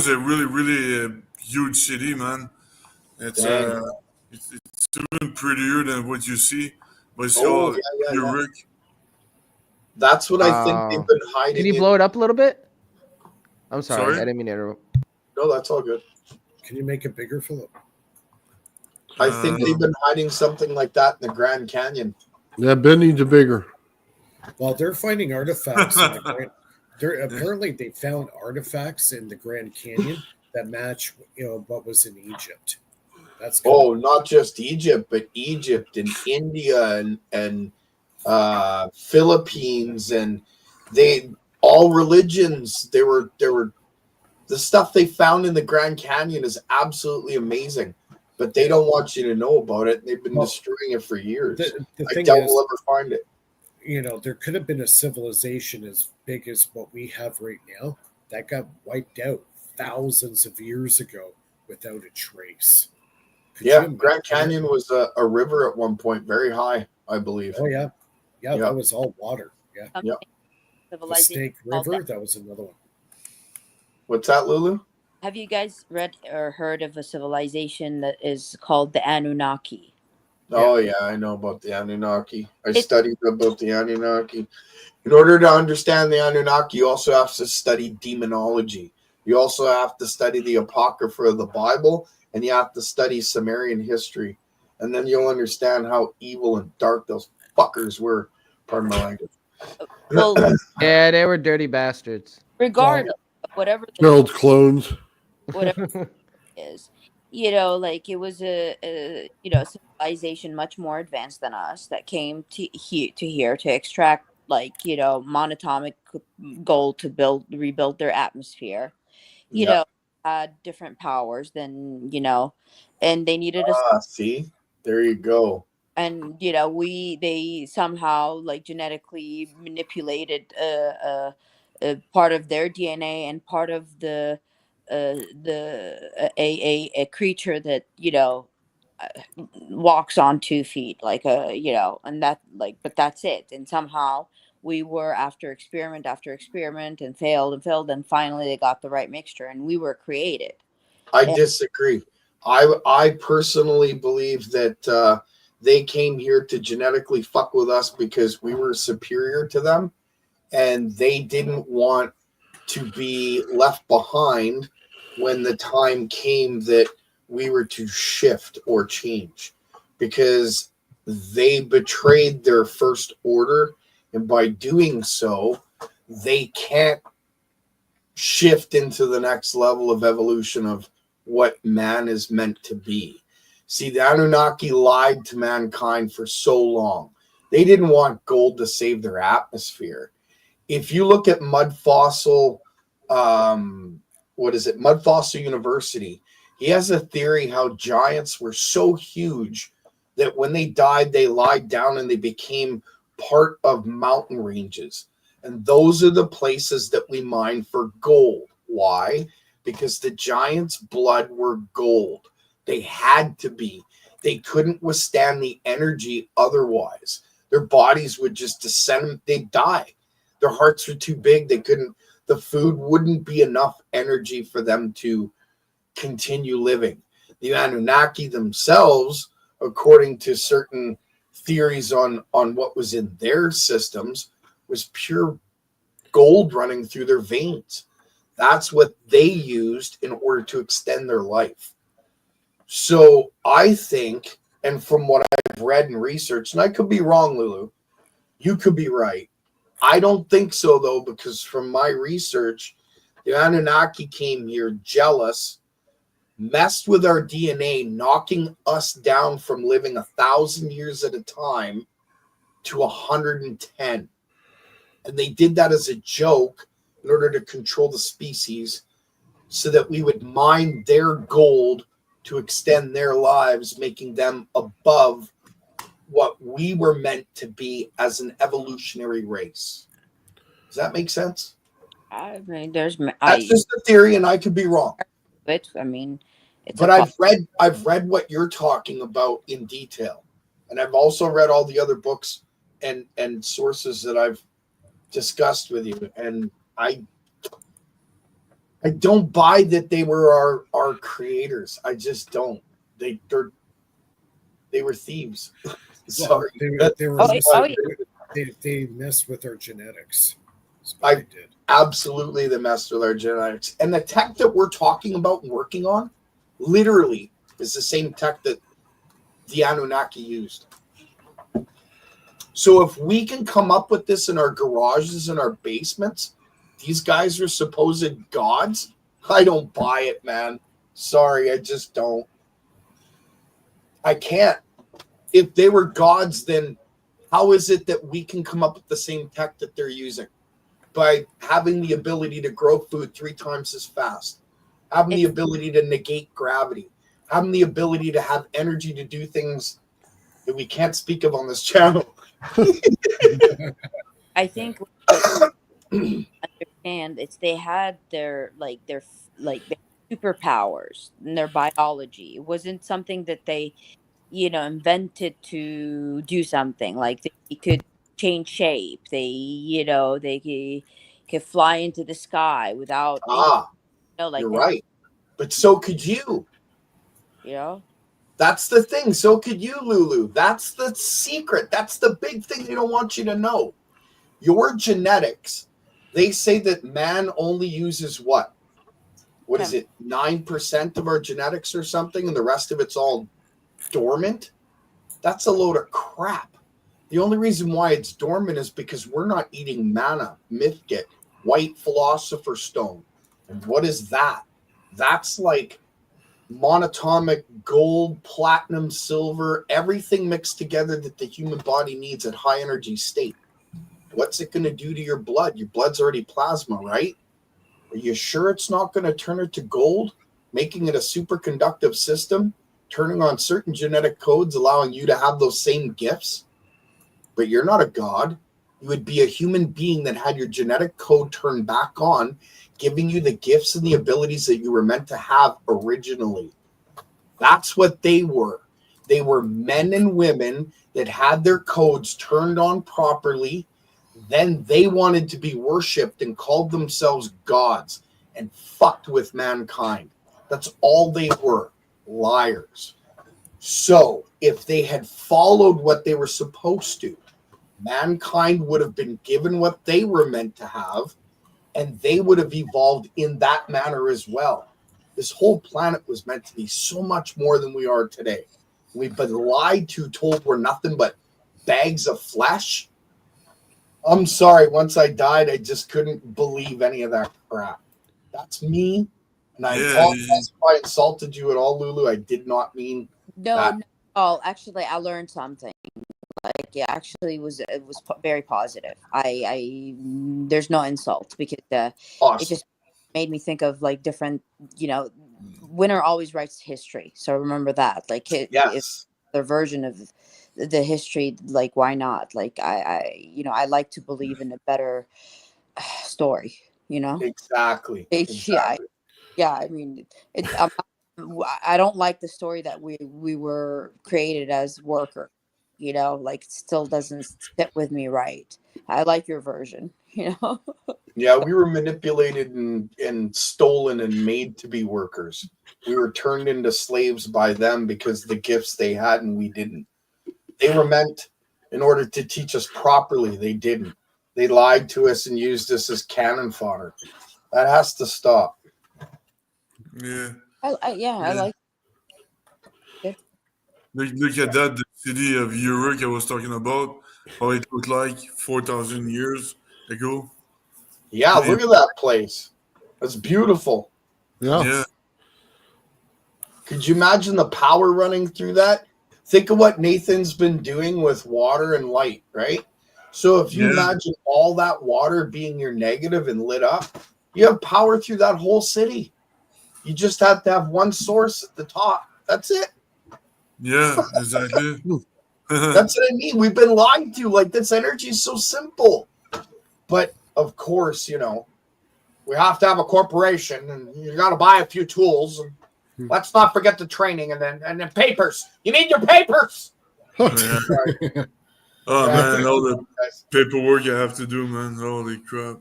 a really really huge city, man. It's even prettier than what you see. But it's called Uruk. That's what I think they've been hiding. Can you blow it up a little bit? I'm sorry. I didn't mean to interrupt. No, that's all good. Can you make it bigger, Philip? I think they've been hiding something like that in the Grand Canyon. Yeah, Ben needs a bigger. Well, they're finding artifacts in the Grand. Apparently, they found artifacts in the Grand Canyon that match, what was in Egypt. That's cool. Not just Egypt, but Egypt and India and Philippines, and all religions. They were the stuff they found in the Grand Canyon is absolutely amazing, but they don't want you to know about it. They've been destroying it for years. I doubt we'll ever find it. There could have been a civilization as big as what we have right now that got wiped out thousands of years ago without a trace. Grand Canyon was a river at one point, very high, I believe. Oh yeah, that was all water. Yeah. The Snake River, that was another one. What's that, Lulu? Have you guys read or heard of a civilization that is called the Anunnaki? Oh yeah, I know about the Anunnaki. I It's studied about the Anunnaki. In order to understand the Anunnaki, you also have to study demonology. You also have to study the Apocrypha of the Bible, and you have to study Sumerian history. And then you'll understand how evil and dark those fuckers were. Pardon my language. well, Yeah, they were dirty bastards. regardless of whatever the Build clones. whatever it is, like it was a civilization much more advanced than us that came to here to extract monatomic gold to rebuild their atmosphere. You Yeah. know, had different powers than and they needed a See, there you go. and they somehow like genetically manipulated a part of their DNA and part of a creature that uh, walks on 2 feet like and that but that's it, and somehow we were after experiment and failed and finally they got the right mixture and we were created. I And disagree. I personally believe that they came here to genetically fuck with us because we were superior to them, and they didn't want to be left behind when the time came that we were to shift or change, because they betrayed their first order, and by doing so, they can't shift into the next level of evolution of what man is meant to be. See, the Anunnaki lied to mankind for so long. They didn't want gold to save their atmosphere. If you look at Mud Fossil, Mud Fossil University, he has a theory how giants were so huge that when they died, they lied down and they became part of mountain ranges. And those are the places that we mine for gold. Why? Because the giants' blood were gold. They had to be. They couldn't withstand the energy otherwise. Their bodies would just descend. They'd die. Their hearts were too big. They couldn't, the food wouldn't be enough energy for them to continue living. The Anunnaki themselves, according to certain theories on what was in their systems, was pure gold running through their veins. That's what they used in order to extend their life. So I think, and from what I've read and researched, and I could be wrong, Lulu, you could be right. I don't think so, though, because from my research, the Anunnaki came here jealous, messed with our DNA, knocking us down from living 1,000 years at a time to 110. And they did that as a joke in order to control the species so that we would mine their gold to extend their lives, making them above what we were meant to be as an evolutionary race. Does that make sense? I mean That's just a theory, and I could be wrong. I mean it's But I've read what you're talking about in detail, and I've also read all the other books and sources that I've discussed with you, and I don't buy that they were our creators. I just don't. They were thieves. Sorry. They messed with our genetics. I did. Absolutely, they messed with our genetics. And the tech that we're talking about and working on literally is the same tech that the Anunnaki used. So if we can come up with this in our garages and our basements, these guys are supposed gods. I don't buy it, man. Sorry, I just don't. I can't. If they were gods, then how is it that we can come up with the same tech that they're using? By having the ability to grow food 3 times as fast, having the ability to negate gravity, having the ability to have energy to do things that we can't speak of on this channel. I think understand it's they had their superpowers and their biology. It wasn't something that they invented to do something. Like they could change shape. They could fly into the sky without any, You're right. But so could you. You know? That's the thing. So could you, Lulu. That's the secret. That's the big thing they don't want you to know. Your genetics, they say that man only uses what? What is it? 9% of our genetics or something, and the rest of it's all dormant? That's a load of crap. The only reason why it's dormant is because we're not eating manna, mithgit, white philosopher stone. And what is that? That's like monatomic gold, platinum, silver, everything mixed together that the human body needs at high energy state. What's it going to do to your blood? Your blood's already plasma, right? Are you sure it's not going to turn it to gold, making it a superconductive system, turning on certain genetic codes, allowing you to have those same gifts? But you're not a god. You would be a human being that had your genetic code turned back on, giving you the gifts and the abilities that you were meant to have originally. That's what they were. They were men and women that had their codes turned on properly. Then they wanted to be worshipped and called themselves gods and fucked with mankind. That's all they were, liars. So if they had followed what they were supposed to, mankind would have been given what they were meant to have, and they would have evolved in that manner as well. This whole planet was meant to be so much more than we are today. We've been lied to, told we're nothing but bags of flesh. I'm sorry, once I died, I just couldn't believe any of that crap. That's me, and I apologize if I insulted you at all, Lulu. I did not mean that. No. Oh, actually, I learned something. Like, yeah, actually, it was very positive. I there's no insult because Awesome. it just made me think of like different, winner always writes history. So remember that, like, if the version of the history, like, why not? Like, I like to believe in a better story. Exactly. Yeah. I mean, I don't like the story that we were created as workers. Like, still doesn't sit with me right. I like your version. Yeah, we were manipulated and stolen and made to be workers. We were turned into slaves by them because the gifts they had and we didn't. They were meant in order to teach us properly. They didn't. They lied to us and used us as cannon fodder. That has to stop. Yeah. I like. Look at that, the city of Uruk I was talking about, how it looked like 4,000 years ago. Yeah, look at that place. That's beautiful. Yeah. Could you imagine the power running through that? Think of what Nathan's been doing with water and light, right? So if you imagine all that water being your negative and lit up, you have power through that whole city. You just have to have one source at the top. That's it. Yeah, exactly. That's what I mean. We've been lied to. Like, this energy is so simple. But, of course, we have to have a corporation, and you got to buy a few tools. And let's not forget the training and then papers. You need your papers. Yeah. Oh, man, all the paperwork you have to do, man. Holy crap.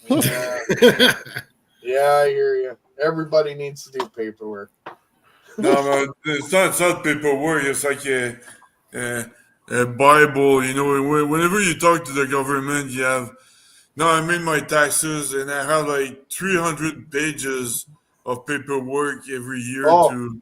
Yeah, I hear you. Everybody needs to do paperwork. No, man, it's not paperwork. It's like a Bible. Whenever you talk to the government, you have, no, I made my taxes, and I have like 300 pages of paperwork every year to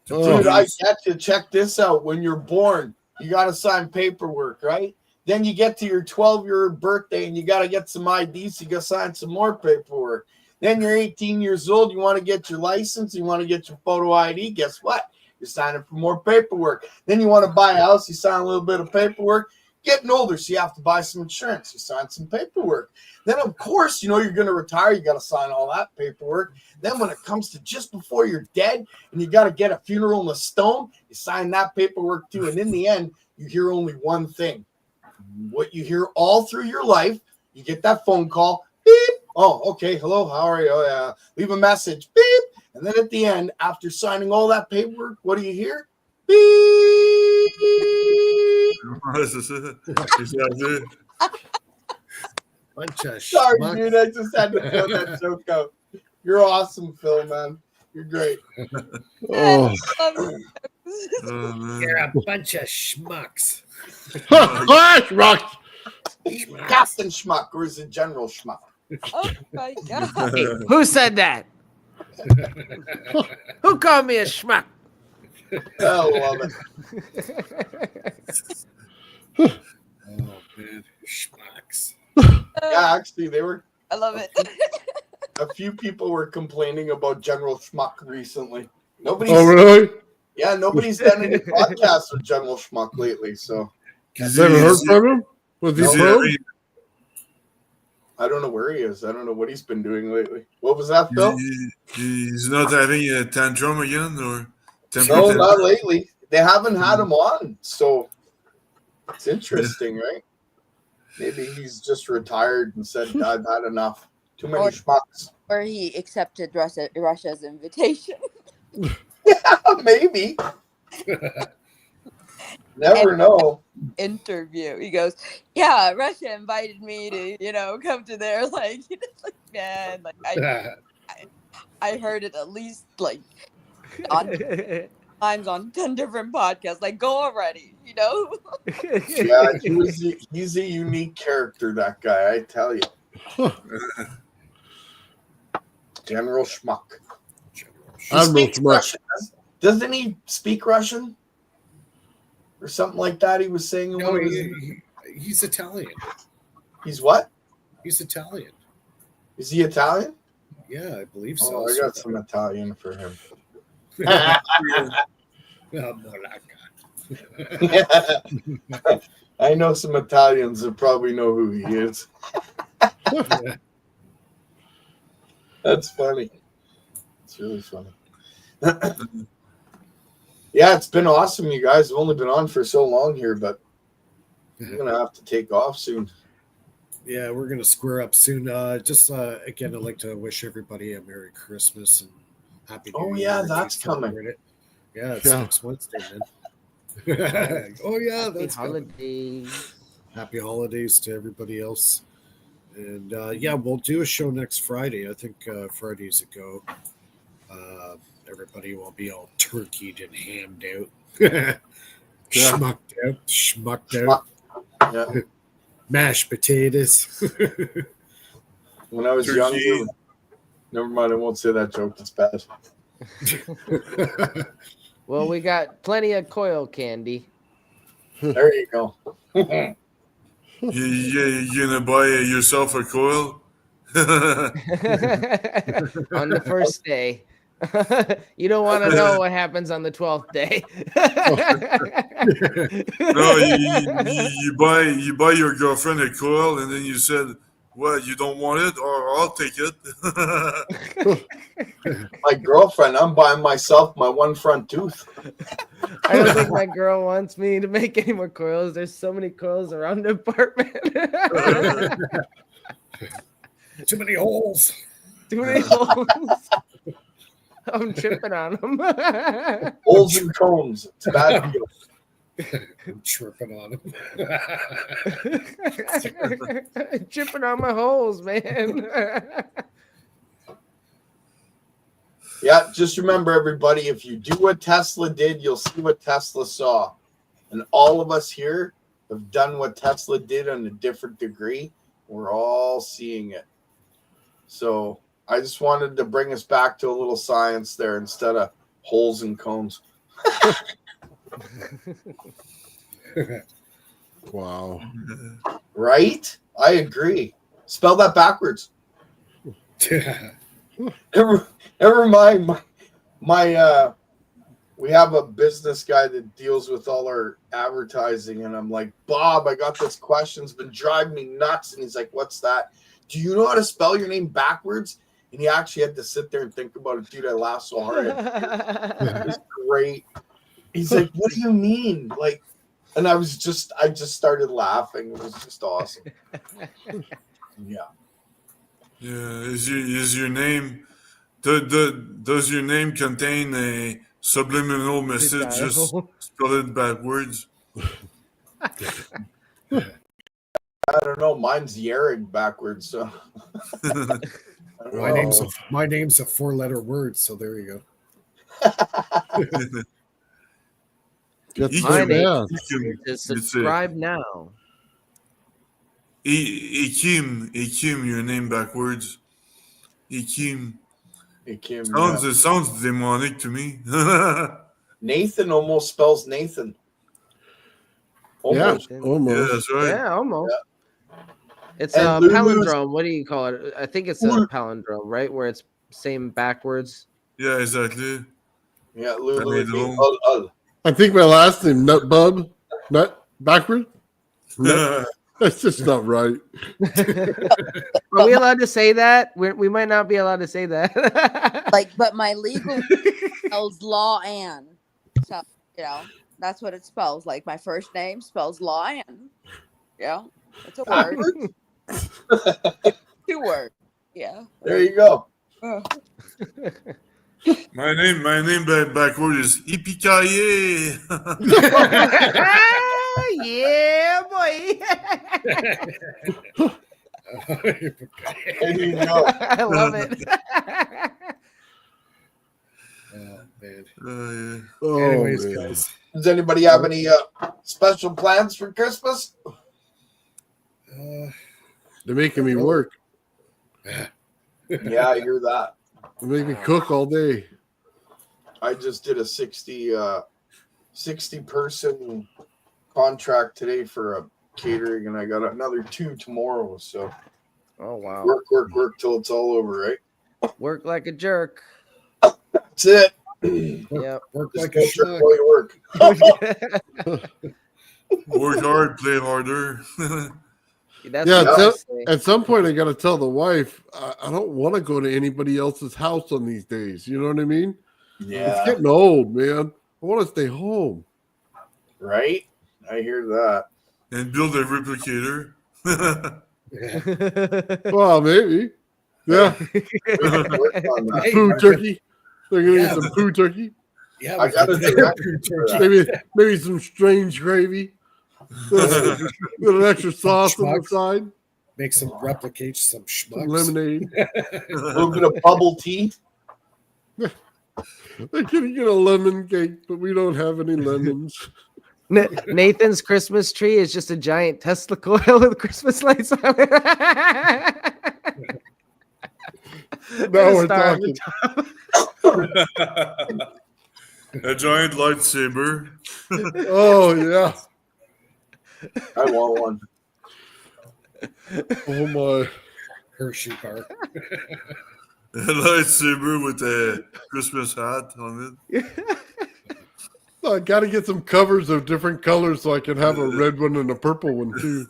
dude, I get to check this out. When you're born, you got to sign paperwork, right? Then you get to your 12-year birthday, and you got to get some IDs. You got to sign some more paperwork. Then you're 18 years old. You want to get your license. You want to get your photo ID. Guess what? You're signing for more paperwork. Then you want to buy a house. You sign a little bit of paperwork. Getting older, so you have to buy some insurance. You sign some paperwork. Then, of course, you're going to retire. You got to sign all that paperwork. Then when it comes to just before you're dead and you got to get a funeral in a stone, you sign that paperwork too. And in the end, you hear only one thing. What you hear all through your life, you get that phone call. Beep. Oh, okay. Hello. How are you? Oh, yeah. Leave a message. Beep. And then at the end, after signing all that paperwork, what do you hear? Beep. Exactly. Bunch of Sorry, schmucks. dude. I just had to throw that joke out. You're awesome, Phil, man. You're great. Oh, man. You're a bunch of schmucks. rocks. Captain Schmuck, or is it General Schmuck? Oh my god. Hey, who said that? Who called me a schmuck? I love it. Oh man, schmucks. Yeah, actually, I love it. a few people were complaining about General Schmuck recently. Nobody's Oh, really? nobody's done any podcasts with General Schmuck lately, so Never heard from him? Was he Is he probe? having- I don't know where he is. I don't know what he's been doing lately. What was that, Phil? He's not having a tantrum again, or temper No, tantrum? not lately. They haven't had him on, so it's interesting, right? Maybe he's just retired and said, "I've had enough. Too many Or- schmucks." Or he accepted Russia's invitation. Yeah, maybe. Never know. Interview. He goes, yeah, Russia invited me to, come to their like, man, like I heard it at least like on times on 10 different podcasts. Like, go already, Yeah, he's a unique character, that guy, I tell you. General Schmuck. He Admiral speaks Schmuck. Russian. Doesn't he speak Russian? Or something like that, he was saying. in No, one of his- he's Italian. He's what? He's Italian. Is he Italian? Yeah, I believe so. Oh, I got some Italian for him. I know some Italians that probably know who he is. That's funny. It's really funny. Yeah, it's been awesome, you guys. I've only been on for so long here, but I'm going to have to take off soon. Yeah, we're gonna square up soon. Just again, I'd like to wish everybody a Merry Christmas and Happy New Oh, Year. yeah, if that's you coming. celebrate it. Yeah, it's Yeah. next Wednesday, man. Oh yeah, Happy that's coming. holidays. Happy holidays to everybody else. And yeah, we'll do a show next Friday. I think Friday's a go. Everybody will be all turkeyed and hammed out. Schmucked out. Yeah. Mashed potatoes. When I was Turkey. younger, never mind, I won't say that joke. It's bad. Well, we got plenty of coil candy. There you go. You gonna buy yourself a coil? On the first day. You don't want to know what happens on the 12th day. No, you buy your girlfriend a coil, and then you said, "What? You don't want it, or I'll take it." My girlfriend, I'm buying myself my one front tooth. I don't think my girl wants me to make any more coils. There's so many coils around the apartment. Too many holes. Too many holes. I'm tripping on them. Holes and cones. It's a bad deal. I'm tripping on him. Tripping on my holes, man. Yeah, just remember, everybody, if you do what Tesla did, you'll see what Tesla saw. And all of us here have done what Tesla did on a different degree. We're all seeing it. So I just wanted to bring us back to a little science there instead of holes and cones. Wow. Right? I agree. Spell that backwards. Never mind. My we have a business guy that deals with all our advertising, and I'm like, Bob, I got this question. It's been driving me nuts. And he's like, what's that? Do you know how to spell your name backwards? And he actually had to sit there and think about it. Dude, I laughed so hard. It was great. He's like, what do you mean? Like, and I just started laughing. It was just awesome. Yeah. Yeah, is your name? Does your name contain a subliminal message? Just spell it backwards. I don't know. Mine's Yarig backwards. So My name's a 4-letter word, so there you go. My name is subscribe now. Ikim, your name backwards. Ikim. Ikim. It sounds demonic to me. Nathan almost spells Nathan. Almost. Yeah, almost. Yeah, that's right. Yeah, almost. Yeah. It's And a Lulu's- palindrome. What do you call it? I think it's a palindrome, right? Where it's same backwards. Yeah, exactly. Yeah, Lulu would be Palindrome. I think my last name, Nutbub, Nut backward. Nut. That's just not right. Are we allowed to say that? We might not be allowed to say that. Like, but my legal spells law Ann. So, you know, that's what it spells. Like, my first name spells law Ann. Yeah, it's a word. 2 words. Yeah. There you go. My name backward is Ipikaye. Yeah, boy. There you go. I love it. Oh man. Yeah. Oh, Anyways, man. guys. Does anybody have any special plans for Christmas? They're making me work. Yeah, I hear that. They make me cook all day. I just did a 60 person contract today for a catering, and I got another 2 tomorrow. So Oh wow. work till it's all over, right? Work like a jerk. That's it. Yep. Work Just like a make sure schmuck. you work. Work hard, play harder. That's Yeah, what I so- say. At some point, I got to tell the wife, I don't want to go to anybody else's house on these days. You know what I mean? It's Yeah, getting old, man. I want to stay home. right. I hear that. And build a replicator. Well, maybe. Yeah. Work on that. Hey, Poo Mark, turkey. They're going to Yeah. get some poo turkey. Yeah, I got a direction for that. Maybe some strange gravy. Little extra sauce on the Schmucks. side. make some replicate some Some schmucks. lemonade. A little bit of bubble tea. They're going to get a lemon cake, but we don't have any lemons. Nathan's Christmas tree is just a giant Tesla coil with Christmas lights on it. Now we're talking. A giant lightsaber. Oh, yeah. I want one. Oh, my. Hershey bar. A lightsaber with a Christmas hat on it. I got to get some covers of different colors so I can have a red one and a purple one, too.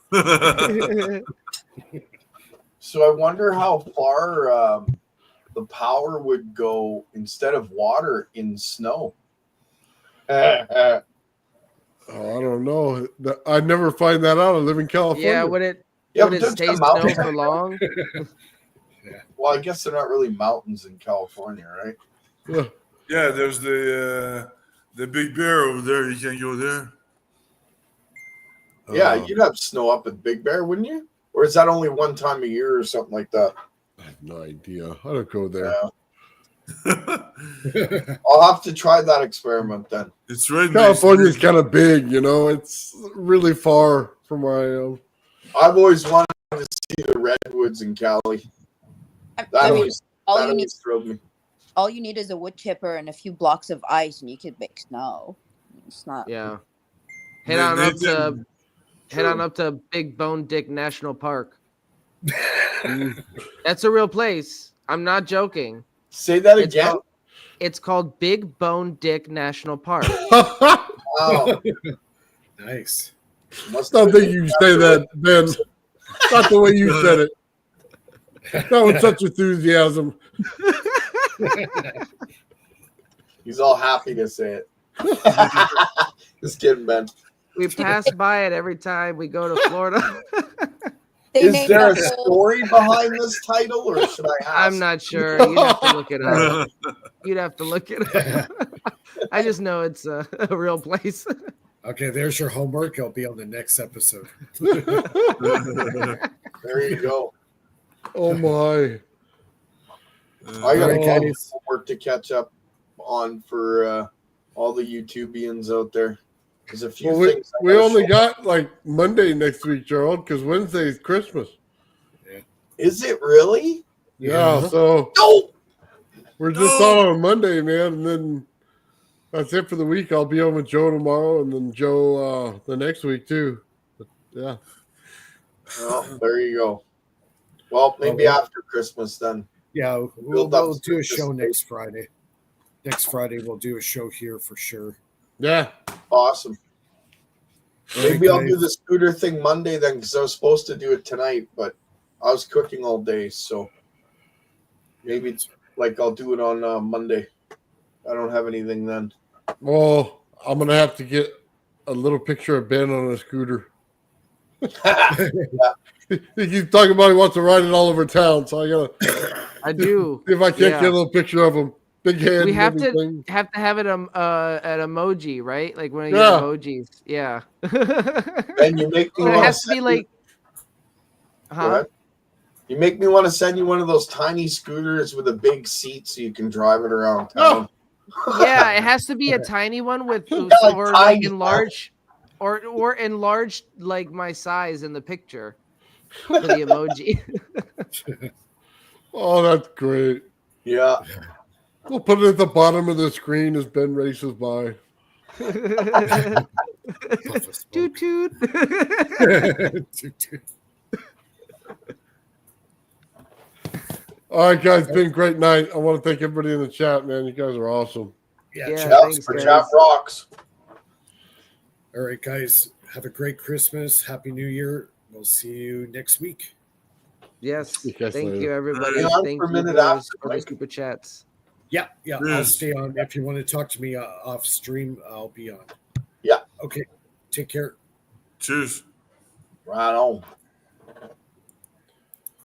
So I wonder how far the power would go instead of water in snow. Oh, I don't know. I never find that out. I live in California. Yeah, would it but there's stay some snow mountains. for long? Well, I guess they're not really mountains in California, right? Yeah. Yeah, there's the big bear over there. You can't go there. Yeah, you'd have snow up at Big Bear, wouldn't you? Or is that only one time a year or something like that? I have no idea. I don't go there. Yeah. I'll have to try that experiment then. It's right. California's kind of big, you know. It's really far from where I am. I've always wanted to see the redwoods in Cali. That I mean, always, all that you need, always thrilled me. all you need is a wood chipper and a few blocks of ice, and you could make snow. It's not. Yeah. Head on up to Big Bone Dick National Park. That's a real place. I'm not joking. Say that again. It's called Big Bone Dick National Park. Wow. Nice. Must Not have that been you say that, Ben. Not the way you said it. That was such enthusiasm. He's all happy to say it. Just kidding, Ben. We pass by it every time we go to Florida. They Is named there a the whole- story behind this title, or should I ask? I'm not sure. You'd have to look it up. You'd have to look it up. I just know it's a real place. Okay, there's your homework. It'll be on the next episode. There you go. Oh my. I got Alright, guys. homework to catch up on for all the YouTubians out there. There's a few Well, things. we only got like Monday next week, Gerald, because Wednesday is Christmas. Is it really? Yeah, so No. we're just on Monday, man, and then that's it for the week. I'll be on with Joe tomorrow, and then Joe the next week too. But, yeah. Well, there you go. Well, maybe after Christmas then. Yeah, Build up we'll some do a show anticipation. next Friday. Next Friday, we'll do a show here for sure. Yeah. Awesome. Alright, Maybe I'll do guys. the scooter thing Monday then, because I was supposed to do it tonight, but I was cooking all day, so maybe like I'll do it on Monday. I don't have anything then. Well, I'm gonna have to get a little picture of Ben on a scooter. He keeps talking about he wants to ride it all over town, so I gotta. I do. See if I can't get a little picture of him. Big head. We and have to everything. have it an emoji, right? Like one of your Yeah. emojis. Yeah. And you make me But it want has to be like, huh? You make me want to send you one of those tiny scooters with a big seat so you can drive it around town. Yeah, it has to be a tiny one with Yeah, or tiny, like enlarged or enlarged like my size in the picture for the emoji. Oh, that's great. Yeah. We'll put it at the bottom of the screen as Ben races by. Toot toot. All right, guys, been a great night. I want to thank everybody in the chat, man. You guys are awesome. Yeah, Yeah, chat. thanks, guys. Chat rocks. All right, guys. Have a great Christmas. Happy New Year. We'll see you next week. Yes. See you guys Thank later. you, everybody. Hang on Thank for a you minute guys after, for the Mike. super chats. Yeah, I'll Yes. stay on. If you want to talk to me off stream, I'll be on. Yeah. Okay. Take care. Cheers. Right on.